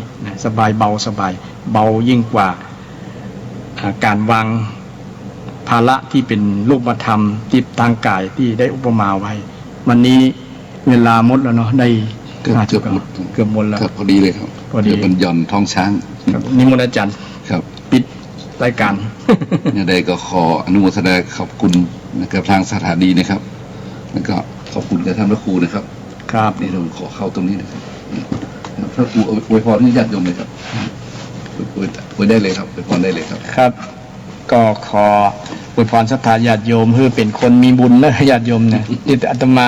สบายเบาสบายเบายิ่งกว่าการวางภาระที่เป็นรูปธรรมที่ทางกายที่ได้อุปมาไว้วันนี้เวลาหมดแล้วเนาะได้เกือบหมดแล้วพอดีเลยครับพอดีเป็นย่อนท้องช้างนิมนต์อาจารย์ครับปิดรายการอย่างใดก็ขออนุโมทนาขอบคุณนะครับทางสถานีนะครับแล้วก็ขอบคุณกับท่านพระครูนะครับครับนี่เราขอเข้าตรงนี้นะครับพระครูอวยพรให้ญาติโยมเลยครับอวยได้เลยครับอวยพรได้เลยครับครับก็ขออวยพรศรัทธาญาติโยมเพื่อเป็นคนมีบุญนะญาติโยมเนี่ยที่อาตมา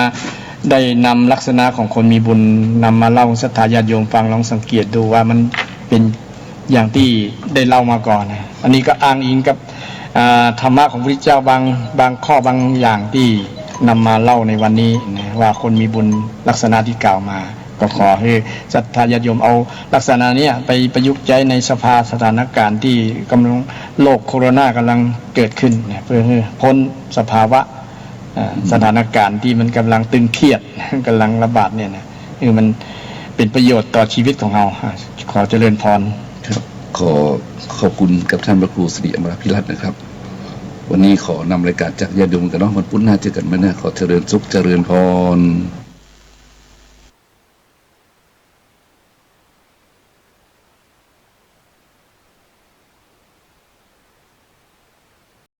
ได้นำลักษณะของคนมีบุญนำมาเล่าศรัทธาญาติโยมฟังลองสังเกตดูว่ามันเป็นอย่างที่ได้เล่ามาก่อนนะอันนี้ก็อ้างอิงกับธรรมะของพระพุทธเจ้าบางข้อบางอย่างที่นำมาเล่าในวันนี้นะว่าคนมีบุญลักษณะที่กล่าวมาก็ขอให้ศรัทธาญาติโยมเอาลักษณะนี้ไปประยุกต์ใช้ในสถานการณ์ที่กำลังโรคโคโรนากำลังเกิดขึ้นนะเพื่อให้พ้นสภาวะสถานการณ์ที่มันกำลังตึงเครียดกำลังระบาดเนี่ยนะมันเป็นประโยชน์ต่อชีวิตของเราขอเจริญพรครับขอบคุณกับท่านพระครูสิริอมรพิรัตน์นะครับวันนี้ขอนำรายการจากญาติโยมกันเนาะวันพุธหน้าเจอกันไหมนะขอเจริญสุขเจริญพร